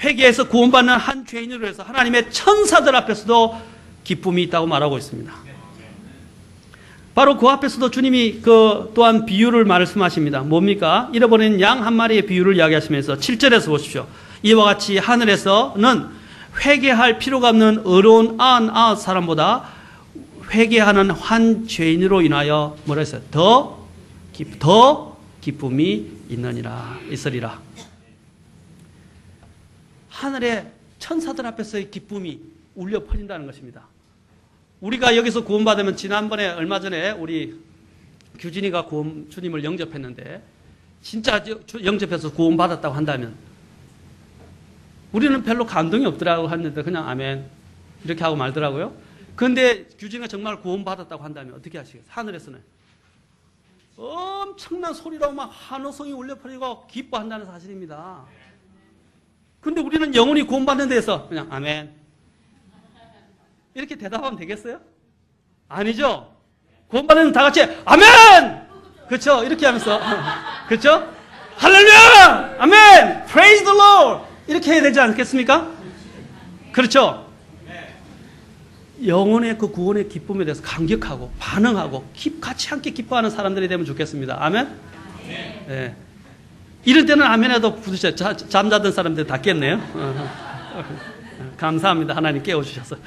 A: 회개해서 구원받는 한 죄인으로 해서 하나님의 천사들 앞에서도 기쁨이 있다고 말하고 있습니다. 바로 그 앞에서도 주님이 또한 비유를 말씀하십니다. 뭡니까? 잃어버린 양 한 마리의 비유를 이야기하시면서 7절에서 보십시오. 이와 같이 하늘에서는 회개할 필요가 없는 의로운 99 사람보다 회개하는 한 죄인으로 인하여 뭐라 했어요? 더 기쁨이 있으리라. 하늘의 천사들 앞에서의 기쁨이 울려 퍼진다는 것입니다. 우리가 여기서 구원받으면 지난번에 얼마 전에 우리 규진이가 주님을 영접했는데 진짜 영접해서 구원받았다고 한다면 우리는 별로 감동이 없더라고 했는데 그냥 아멘 이렇게 하고 말더라고요. 그런데 규진이가 정말 구원받았다고 한다면 어떻게 하시겠어요? 하늘에서는 엄청난 소리로 막 환호성이 울려 퍼지고 기뻐한다는 사실입니다. 근데 우리는 영혼이 구원받는 데서 그냥 아멘 이렇게 대답하면 되겠어요? 아니죠. 구원받는 다 같이 아멘 그렇죠? 이렇게 하면서 그렇죠? 할렐루야 아멘 praise the Lord 이렇게 해야 되지 않겠습니까? 그렇죠? 영혼의 그 구원의 기쁨에 대해서 감격하고 반응하고 같이 함께 기뻐하는 사람들이 되면 좋겠습니다. 아멘? 네. 이럴 때는 아멘에도 부딪혀 잠자던 사람들 다 깼네요. 감사합니다. 하나님 깨워주셔서.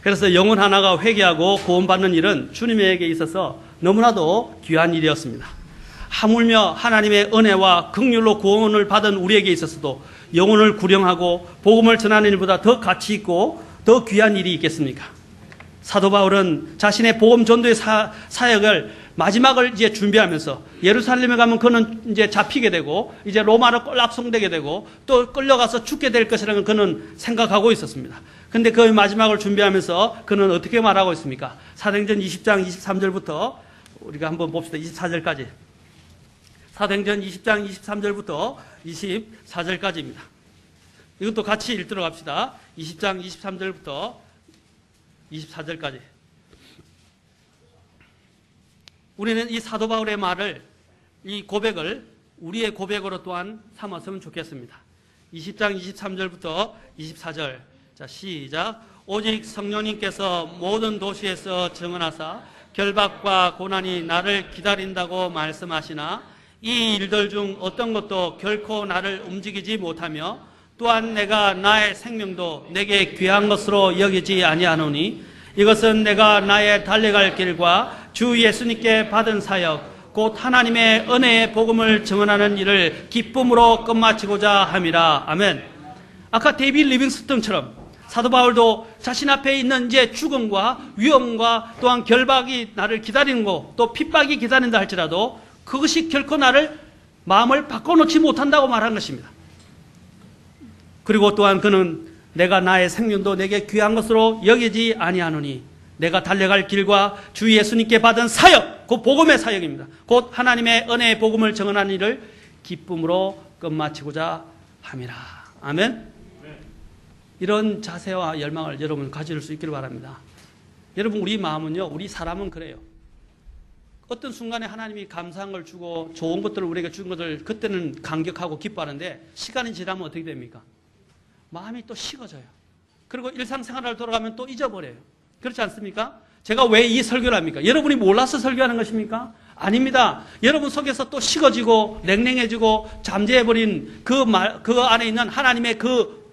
A: 그래서 영혼 하나가 회개하고 구원받는 일은 주님에게 있어서 너무나도 귀한 일이었습니다. 하물며 하나님의 은혜와 긍휼로 구원을 받은 우리에게 있어서도 영혼을 구령하고 복음을 전하는 일보다 더 가치 있고 더 귀한 일이 있겠습니까? 사도 바울은 자신의 복음 전도의 사역을 마지막을 이제 준비하면서 예루살렘에 가면 그는 이제 잡히게 되고 이제 로마로 꼴락송되게 되고 또 끌려가서 죽게 될 것이라는 그는 생각하고 있었습니다. 근데 그 마지막을 준비하면서 그는 어떻게 말하고 있습니까? 사도행전 20장 23절부터 우리가 한번 봅시다. 24절까지. 사도행전 20장 23절부터 24절까지입니다. 이것도 같이 읽도록 합시다. 20장 23절부터 24절까지. 우리는 이 사도 바울의 말을, 이 고백을 우리의 고백으로 또한 삼았으면 좋겠습니다. 20장 23절부터 24절. 자, 시작. 오직 성령님께서 모든 도시에서 증언하사 결박과 고난이 나를 기다린다고 말씀하시나 이 일들 중 어떤 것도 결코 나를 움직이지 못하며 또한 내가 나의 생명도 내게 귀한 것으로 여기지 아니하노니 이것은 내가 나의 달려갈 길과 주 예수님께 받은 사역 곧 하나님의 은혜의 복음을 증언하는 일을 기쁨으로 끝마치고자 함이라. 아멘. 아까 데이빗 리빙스턴처럼 사도 바울도 자신 앞에 있는 이제 죽음과 위험과 또한 결박이 나를 기다리는 거, 또 핍박이 기다린다 할지라도 그것이 결코 나를 마음을 바꿔놓지 못한다고 말한 것입니다. 그리고 또한 그는 내가 나의 생명도 내게 귀한 것으로 여기지 아니하노니 내가 달려갈 길과 주 예수님께 받은 사역, 그 복음의 사역입니다. 곧 하나님의 은혜의 복음을 증언하는 일을 기쁨으로 끝마치고자 함이라. 아멘. 이런 자세와 열망을 여러분 가질 수 있기를 바랍니다. 여러분, 우리 마음은요, 우리 사람은 그래요. 어떤 순간에 하나님이 감사한 걸 주고 좋은 것들을 우리에게 준 것을 그때는 감격하고 기뻐하는데 시간이 지나면 어떻게 됩니까? 마음이 또 식어져요. 그리고 일상생활을 돌아가면 또 잊어버려요. 그렇지 않습니까? 제가 왜 이 설교를 합니까? 여러분이 몰라서 설교하는 것입니까? 아닙니다. 여러분 속에서 또 식어지고 냉랭해지고 잠재해버린 그 안에 있는 하나님의 그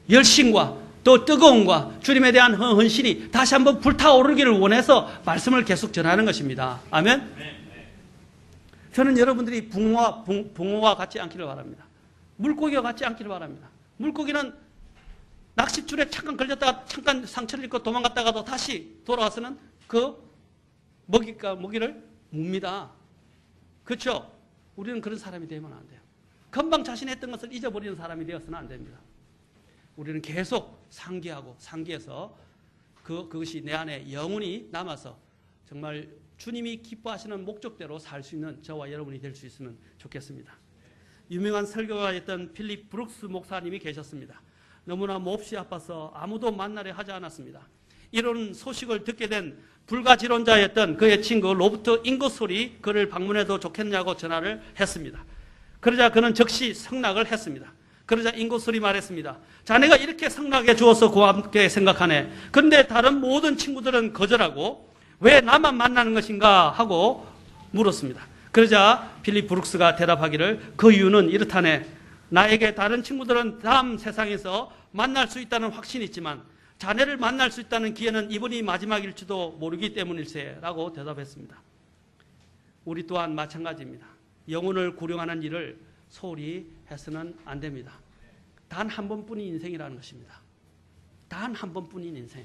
A: 열심과 또 뜨거움과 주님에 대한 헌신이 다시 한번 불타오르기를 원해서 말씀을 계속 전하는 것입니다. 아멘? 저는 여러분들이 붕어와 같지 않기를 바랍니다. 물고기와 같지 않기를 바랍니다. 물고기는 낚싯줄에 잠깐 걸렸다가 잠깐 상처를 입고 도망갔다가도 다시 돌아와서는 그 먹이를 묵니다. 그렇죠? 우리는 그런 사람이 되면 안 돼요. 금방 자신이 했던 것을 잊어버리는 사람이 되어서는 안 됩니다. 우리는 계속 상기하고 상기해서 그것이 내 안에 영원히 남아서 정말 주님이 기뻐하시는 목적대로 살 수 있는 저와 여러분이 될 수 있으면 좋겠습니다. 유명한 설교가였던 필립 브룩스 목사님이 계셨습니다. 너무나 몹시 아파서 아무도 만나려 하지 않았습니다. 이런 소식을 듣게 된 불가지론자였던 그의 친구 로버트 잉거솔이 그를 방문해도 좋겠냐고 전화를 했습니다. 그러자 그는 즉시 승낙을 했습니다. 그러자 잉거솔이 말했습니다. 자네가 이렇게 승낙해 주어서 고맙게 생각하네. 그런데 다른 모든 친구들은 거절하고 왜 나만 만나는 것인가 하고 물었습니다. 그러자 필립 브룩스가 대답하기를 그 이유는 이렇다네. 나에게 다른 친구들은 다음 세상에서 만날 수 있다는 확신이 있지만 자네를 만날 수 있다는 기회는 이번이 마지막일지도 모르기 때문일세 라고 대답했습니다. 우리 또한 마찬가지입니다. 영혼을 구령하는 일을 소홀히 해서는 안 됩니다. 단 한 번뿐인 인생이라는 것입니다. 단 한 번뿐인 인생.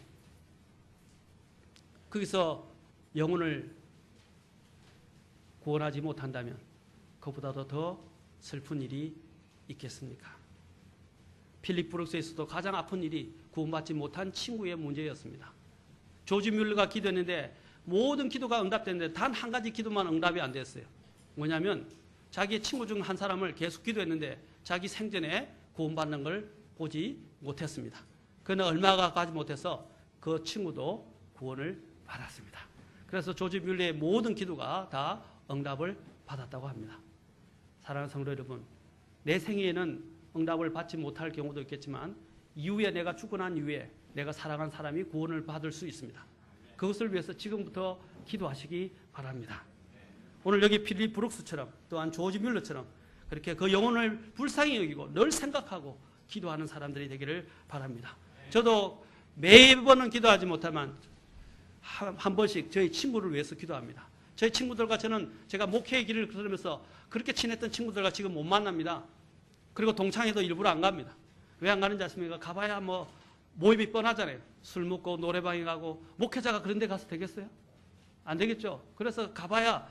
A: 거기서 영혼을 구원하지 못한다면 그보다도 더 슬픈 일이 있겠습니까? 필립 브룩스에서도 가장 아픈 일이 구원받지 못한 친구의 문제였습니다. 조지 뮬러가 기도했는데 모든 기도가 응답됐는데 단 한 가지 기도만 응답이 안 됐어요. 뭐냐면 자기의 친구 중 한 사람을 계속 기도했는데 자기 생전에 구원받는 걸 보지 못했습니다. 그러나 얼마가 가지 못해서 그 친구도 구원을 받았습니다. 그래서 조지 뮬러의 모든 기도가 다 응답을 받았다고 합니다. 사랑하는 성도 여러분, 내 생애에는 응답을 받지 못할 경우도 있겠지만 이후에 내가 죽고 난 이후에 내가 사랑한 사람이 구원을 받을 수 있습니다. 그것을 위해서 지금부터 기도하시기 바랍니다. 오늘 여기 필립 브룩스처럼 또한 조지 뮬러처럼 그렇게 그 영혼을 불쌍히 여기고 늘 생각하고 기도하는 사람들이 되기를 바랍니다. 저도 매번은 기도하지 못하지만 한 번씩 저희 친구를 위해서 기도합니다. 저희 친구들과 저는 제가 목회의 길을 걸으면서 그렇게 친했던 친구들과 지금 못 만납니다. 그리고 동창회도 일부러 안 갑니다. 왜 안 가는지 아십니까? 가봐야 뭐 모임이 뻔하잖아요. 술 먹고 노래방에 가고. 목회자가 그런 데 가서 되겠어요? 안 되겠죠. 그래서 가봐야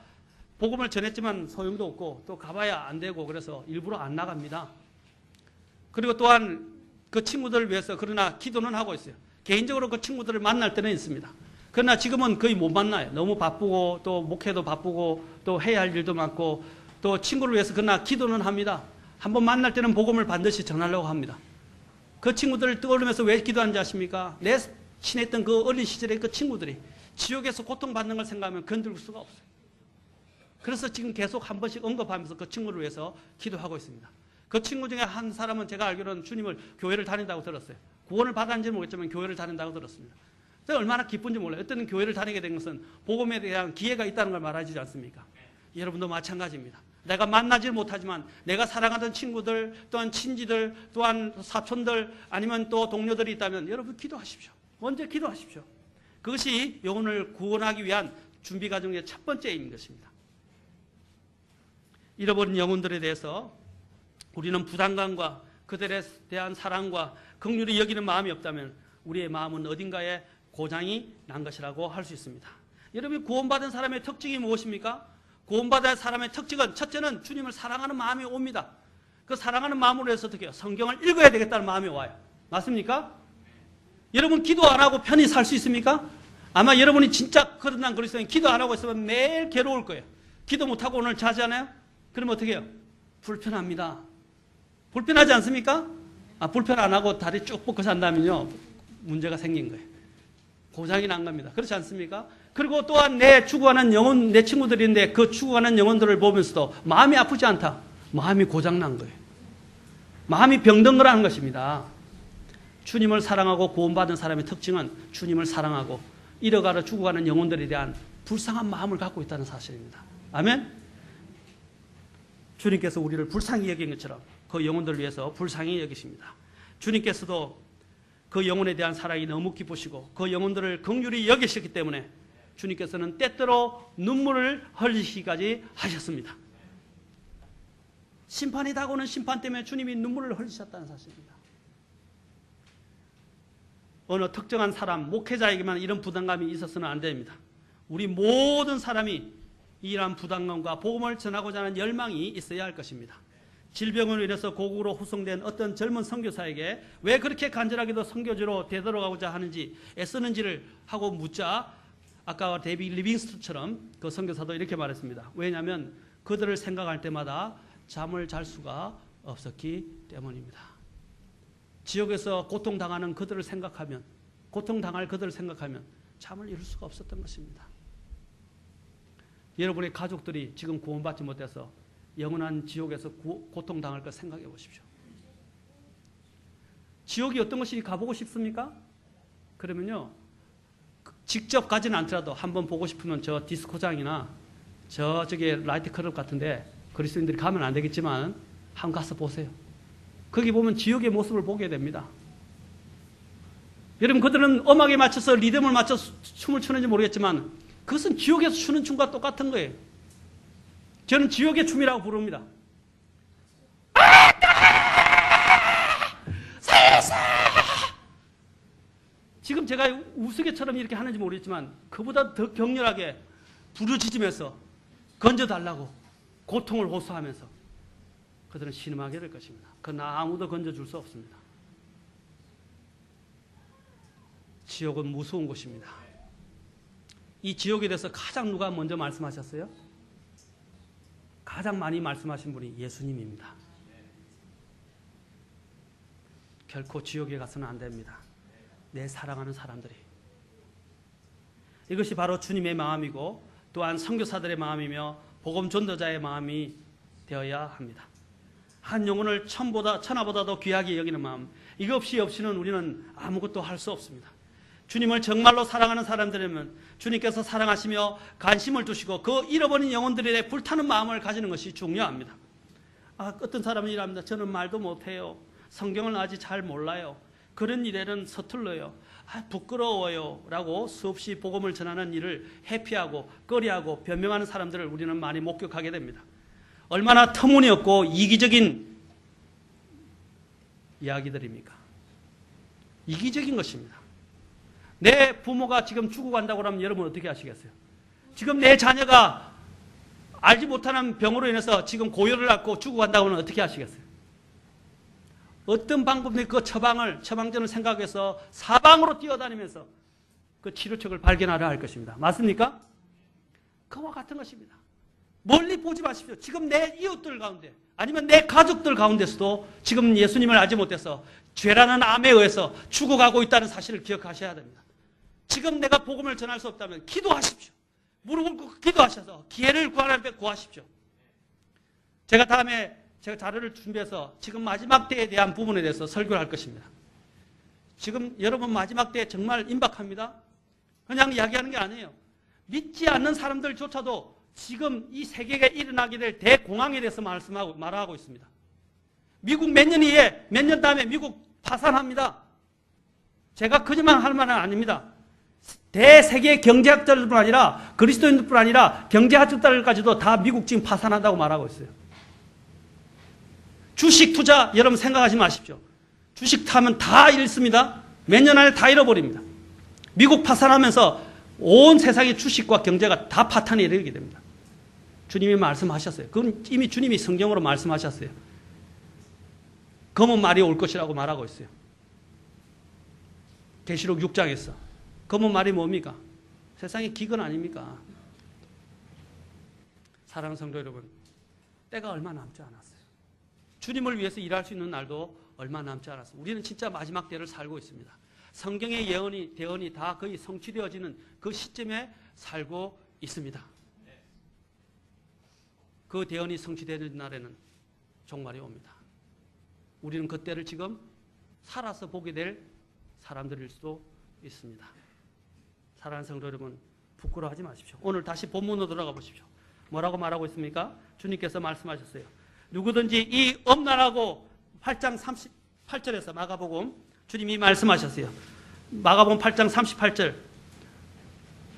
A: 복음을 전했지만 소용도 없고 또 가봐야 안 되고 그래서 일부러 안 나갑니다. 그리고 또한 그 친구들을 위해서 그러나 기도는 하고 있어요. 개인적으로 그 친구들을 만날 때는 있습니다. 그러나 지금은 거의 못 만나요. 너무 바쁘고 또 목회도 바쁘고 또 해야 할 일도 많고 또 친구를 위해서 그러나 기도는 합니다. 한번 만날 때는 복음을 반드시 전하려고 합니다. 그 친구들을 떠올리면서 왜 기도하는지 아십니까? 내 친했던 그 어린 시절의 그 친구들이 지옥에서 고통받는 걸 생각하면 건들 수가 없어요. 그래서 지금 계속 한 번씩 언급하면서 그 친구를 위해서 기도하고 있습니다. 그 친구 중에 한 사람은 제가 알기로는 주님을 교회를 다닌다고 들었어요. 구원을 받았는지는 모르겠지만 교회를 다닌다고 들었습니다. 제가 얼마나 기쁜지 몰라요. 어떤 교회를 다니게 된 것은 복음에 대한 기회가 있다는 걸 말하지 않습니까? 여러분도 마찬가지입니다. 내가 만나지 못하지만 내가 사랑하던 친구들 또한 친지들 또한 사촌들 아니면 또 동료들이 있다면 여러분 기도하십시오. 먼저 기도하십시오. 그것이 영혼을 구원하기 위한 준비 과정의 첫 번째인 것입니다. 잃어버린 영혼들에 대해서 우리는 부담감과 그들에 대한 사랑과 긍휼히 여기는 마음이 없다면 우리의 마음은 어딘가에 고장이 난 것이라고 할 수 있습니다. 여러분, 구원받은 사람의 특징이 무엇입니까? 구원받은 사람의 특징은 첫째는 주님을 사랑하는 마음이 옵니다. 그 사랑하는 마음으로 해서 어떻게 해요? 성경을 읽어야 되겠다는 마음이 와요. 맞습니까? 여러분, 기도 안 하고 편히 살 수 있습니까? 아마 여러분이 진짜 거듭난 그리스도인 기도 안 하고 있으면 매일 괴로울 거예요. 기도 못하고 오늘 자잖아요? 그러면 어떻게 해요? 불편합니다. 불편하지 않습니까? 불편 안 하고 다리 쭉 뻗고 산다면요, 문제가 생긴 거예요. 고장이 난 겁니다. 그렇지 않습니까? 그리고 또한 내 죽어가는 영혼, 내 친구들인데 그 죽어가는 영혼들을 보면서도 마음이 아프지 않다. 마음이 고장난 거예요. 마음이 병든 거라는 것입니다. 주님을 사랑하고 구원받은 사람의 특징은 주님을 사랑하고 잃어가려 죽어가는 영혼들에 대한 불쌍한 마음을 갖고 있다는 사실입니다. 아멘? 주님께서 우리를 불쌍히 여긴 것처럼 그 영혼들을 위해서 불쌍히 여기십니다. 주님께서도 그 영혼에 대한 사랑이 너무 기쁘시고 그 영혼들을 긍휼히 여기셨기 때문에 주님께서는 때때로 눈물을 흘리시기까지 하셨습니다. 심판이 다가오는 심판 때문에 주님이 눈물을 흘리셨다는 사실입니다. 어느 특정한 사람, 목회자에게만 이런 부담감이 있어서는 안 됩니다. 우리 모든 사람이 이러한 부담감과 복음을 전하고자 하는 열망이 있어야 할 것입니다. 질병으로 인해서 고국으로 후송된 어떤 젊은 선교사에게 왜 그렇게 간절하게도 선교지로 되돌아가고자 하는지 애쓰는지를 하고 묻자 아까 데이빗 리빙스턴처럼 그 선교사도 이렇게 말했습니다. 왜냐하면 그들을 생각할 때마다 잠을 잘 수가 없었기 때문입니다. 지옥에서 고통당하는 그들을 생각하면, 고통당할 그들을 생각하면 잠을 이룰 수가 없었던 것입니다. 여러분의 가족들이 지금 구원받지 못해서 영원한 지옥에서 고통당할 것 생각해 보십시오. 지옥이 어떤 것이 가보고 싶습니까? 그러면요, 직접 가지는 않더라도 한번 보고 싶으면 저 디스코장이나 저쪽에 라이트 클럽 같은데 그리스도인들이 가면 안 되겠지만 한번 가서 보세요. 거기 보면 지옥의 모습을 보게 됩니다. 여러분, 그들은 음악에 맞춰서 리듬을 맞춰서 춤을 추는지 모르겠지만 그것은 지옥에서 추는 춤과 똑같은 거예요. 저는 지옥의 춤이라고 부릅니다. 지금 제가 우스개처럼 이렇게 하는지 모르겠지만 그보다 더 격렬하게 부르짖으면서 건져달라고 고통을 호소하면서 그들은 신음하게 될 것입니다. 그러나 아무도 건져줄 수 없습니다. 지옥은 무서운 곳입니다. 이 지옥에 대해서 가장 누가 먼저 말씀하셨어요? 가장 많이 말씀하신 분이 예수님입니다. 결코 지옥에 가서는 안 됩니다. 내 사랑하는 사람들이. 이것이 바로 주님의 마음이고 또한 선교사들의 마음이며 복음 전도자의 마음이 되어야 합니다. 한 영혼을 천하보다도 귀하게 여기는 마음, 이거 없이는 우리는 아무것도 할 수 없습니다. 주님을 정말로 사랑하는 사람들이면 주님께서 사랑하시며 관심을 두시고 그 잃어버린 영혼들에 대해 불타는 마음을 가지는 것이 중요합니다. 어떤 사람은 이랍니다. 저는 말도 못해요. 성경을 아직 잘 몰라요. 그런 일에는 서툴러요. 부끄러워요. 라고 수없이 복음을 전하는 일을 회피하고 꺼리하고 변명하는 사람들을 우리는 많이 목격하게 됩니다. 얼마나 터무니없고 이기적인 이야기들입니까? 이기적인 것입니다. 내 부모가 지금 죽어간다고 하면 여러분 어떻게 하시겠어요? 지금 내 자녀가 알지 못하는 병으로 인해서 지금 고열을 앓고 죽어간다고 하면 어떻게 하시겠어요? 어떤 방법이 그 처방전을 생각해서 사방으로 뛰어다니면서 그 치료책을 발견하려 할 것입니다. 맞습니까? 그와 같은 것입니다. 멀리 보지 마십시오. 지금 내 이웃들 가운데 아니면 내 가족들 가운데서도 지금 예수님을 알지 못해서 죄라는 암에 의해서 죽어가고 있다는 사실을 기억하셔야 됩니다. 지금 내가 복음을 전할 수 없다면 기도하십시오. 무릎을 꿇고 기도하셔서 기회를 구하십시오. 제가 다음에 자료를 준비해서 지금 마지막 때에 대한 부분에 대해서 설교를 할 것입니다. 지금 여러분 마지막 때 정말 임박합니다. 그냥 이야기하는 게 아니에요. 믿지 않는 사람들조차도 지금 이 세계가 일어나게 될 대공황에 대해서 말하고 있습니다. 미국 몇 년 다음에 미국 파산합니다. 제가 거짓말 할 말은 아닙니다. 대세계 경제학자들뿐 아니라 그리스도인들뿐 아니라 경제학자들까지도 다 미국 지금 파산한다고 말하고 있어요. 주식 투자 여러분 생각하지 마십시오. 주식 타면 다 잃습니다. 몇 년 안에 다 잃어버립니다. 미국 파산하면서 온 세상의 주식과 경제가 다 파탄에 이르게 됩니다. 주님이 말씀하셨어요. 그건 이미 주님이 성경으로 말씀하셨어요. 검은 말이 올 것이라고 말하고 있어요. 계시록 6장에서. 검은 말이 뭡니까? 세상의 기근 아닙니까? 사랑하는 성도 여러분, 때가 얼마 남지 않았어요. 주님을 위해서 일할 수 있는 날도 얼마 남지 않았어요. 우리는 진짜 마지막 때를 살고 있습니다. 성경의 대언이 다 거의 성취되어지는 그 시점에 살고 있습니다. 그 대언이 성취되는 날에는 종말이 옵니다. 우리는 그때를 지금 살아서 보게 될 사람들일 수도 있습니다. 사랑하는 성도 여러분, 부끄러워하지 마십시오. 오늘 다시 본문으로 돌아가 보십시오. 뭐라고 말하고 있습니까? 주님께서 말씀하셨어요. 누구든지 이 엄난하고 8장 38절에서 마가복음 주님이 말씀하셨어요. 마가복음 8장 38절.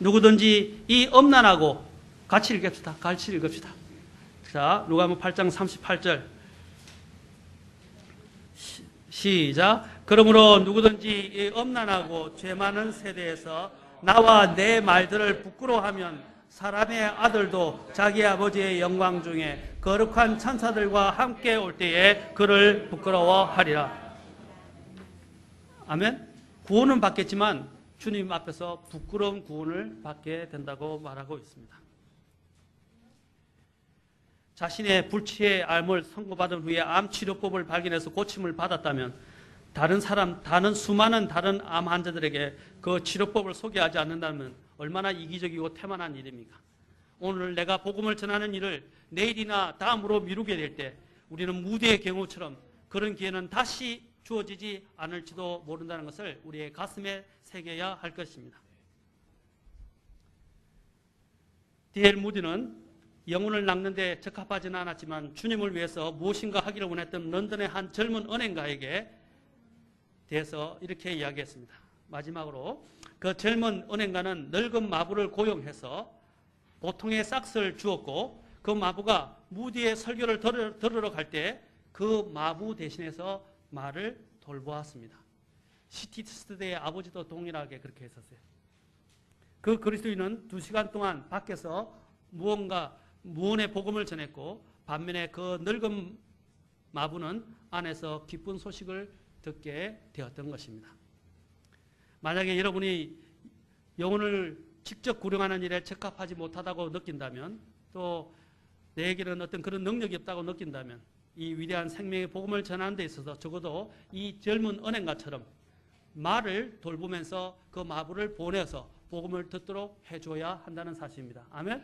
A: 누구든지 이 엄난하고 같이 읽읍시다. 같이 읽읍시다. 자, 누가복음 8장 38절. 시작. 그러므로 누구든지 이 엄난하고 죄 많은 세대에서 나와 내 말들을 부끄러워하면 사람의 아들도 자기 아버지의 영광 중에 거룩한 천사들과 함께 올 때에 그를 부끄러워하리라. 아멘. 구원은 받겠지만 주님 앞에서 부끄러운 구원을 받게 된다고 말하고 있습니다. 자신의 불치의 암을 선고받은 후에 암 치료법을 발견해서 고침을 받았다면 다른 수많은 다른 암 환자들에게 그 치료법을 소개하지 않는다면 얼마나 이기적이고 태만한 일입니까? 오늘 내가 복음을 전하는 일을 내일이나 다음으로 미루게 될 때 우리는 무대의 경우처럼 그런 기회는 다시 주어지지 않을지도 모른다는 것을 우리의 가슴에 새겨야 할 것입니다. D.L. 무디는 영혼을 낚는 데 적합하지는 않았지만 주님을 위해서 무엇인가 하기를 원했던 런던의 한 젊은 은행가에게 대해서 이렇게 이야기했습니다. 마지막으로 그 젊은 은행가는 늙은 마부를 고용해서 보통의 싹스를 주었고 그 마부가 무디의 설교를 들으러 갈 때 그 마부 대신해서 말을 돌보았습니다. 시티스트의 아버지도 동일하게 그렇게 했었어요. 그 그리스도인은 2시간 동안 밖에서 무언의 복음을 전했고 반면에 그 늙은 마부는 안에서 기쁜 소식을 듣게 되었던 것입니다. 만약에 여러분이 영혼을 직접 구령하는 일에 적합하지 못하다고 느낀다면 또 내게는 어떤 그런 능력이 없다고 느낀다면 이 위대한 생명의 복음을 전하는 데 있어서 적어도 이 젊은 은행가처럼 말을 돌보면서 그 마부를 보내서 복음을 듣도록 해줘야 한다는 사실입니다. 아멘?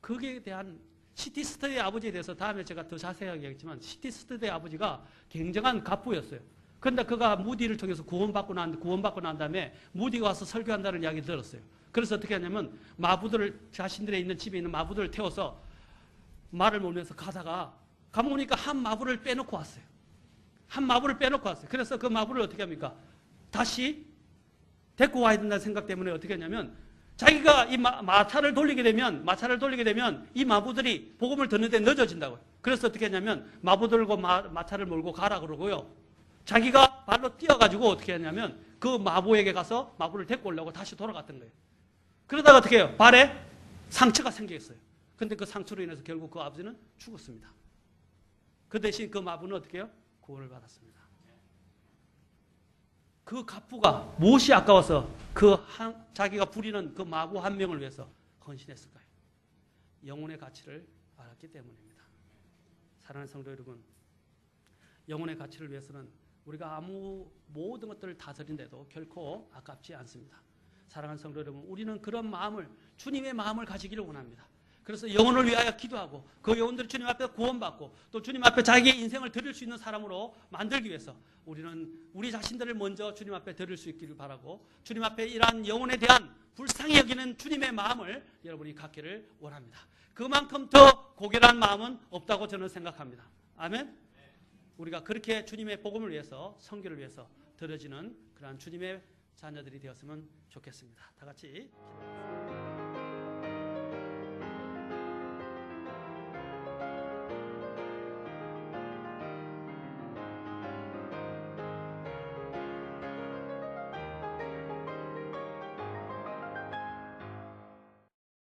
A: 거기에 대한 시티스트의 아버지에 대해서 다음에 제가 더 자세하게 얘기했지만 시티스트의 아버지가 굉장한 갑부였어요. 그런데 그가 무디를 통해서 구원받고 난 다음에 무디가 와서 설교한다는 이야기를 들었어요. 그래서 어떻게 하냐면 자신들의 있는 집에 있는 마부들을 태워서 말을 몰면서 가보니까 한 마부를 빼놓고 왔어요. 한 마부를 빼놓고 왔어요. 그래서 그 마부를 어떻게 합니까? 다시 데리고 와야 된다는 생각 때문에 어떻게 하냐면 자기가 이 마차를 돌리게 되면 이 마부들이 복음을 듣는데 늦어진다고요. 그래서 어떻게 하냐면 마부들고 마차를 몰고 가라 그러고요. 자기가 발로 뛰어가지고 어떻게 하냐면 그 마부에게 가서 마부를 데리고 오려고 다시 돌아갔던 거예요. 그러다가 어떻게 해요? 발에 상처가 생겼어요. 근데 그 상처로 인해서 결국 그 아버지는 죽었습니다. 그 대신 그 마부는 어떻게 해요? 구원을 받았습니다. 그 갑부가 무엇이 아까워서 자기가 부리는 그 마부 한 명을 위해서 헌신했을까요? 영혼의 가치를 알았기 때문입니다. 사랑하는 성도 여러분, 영혼의 가치를 위해서는 우리가 모든 것들을 다 드린데도 결코 아깝지 않습니다. 사랑하는 성도 여러분, 우리는 그런 마음을, 주님의 마음을 가지기를 원합니다. 그래서 영혼을 위하여 기도하고 그 영혼들이 주님 앞에 구원받고 또 주님 앞에 자기의 인생을 드릴 수 있는 사람으로 만들기 위해서 우리는 우리 자신들을 먼저 주님 앞에 드릴 수 있기를 바라고 주님 앞에 이러한 영혼에 대한 불쌍히 여기는 주님의 마음을 여러분이 갖기를 원합니다. 그만큼 더 고결한 마음은 없다고 저는 생각합니다. 아멘? 우리가 그렇게 주님의 복음을 위해서, 선교를 위해서 드려지는 그러한 주님의 자녀들이 되었으면 좋겠습니다. 다 같이 기도하겠습니다.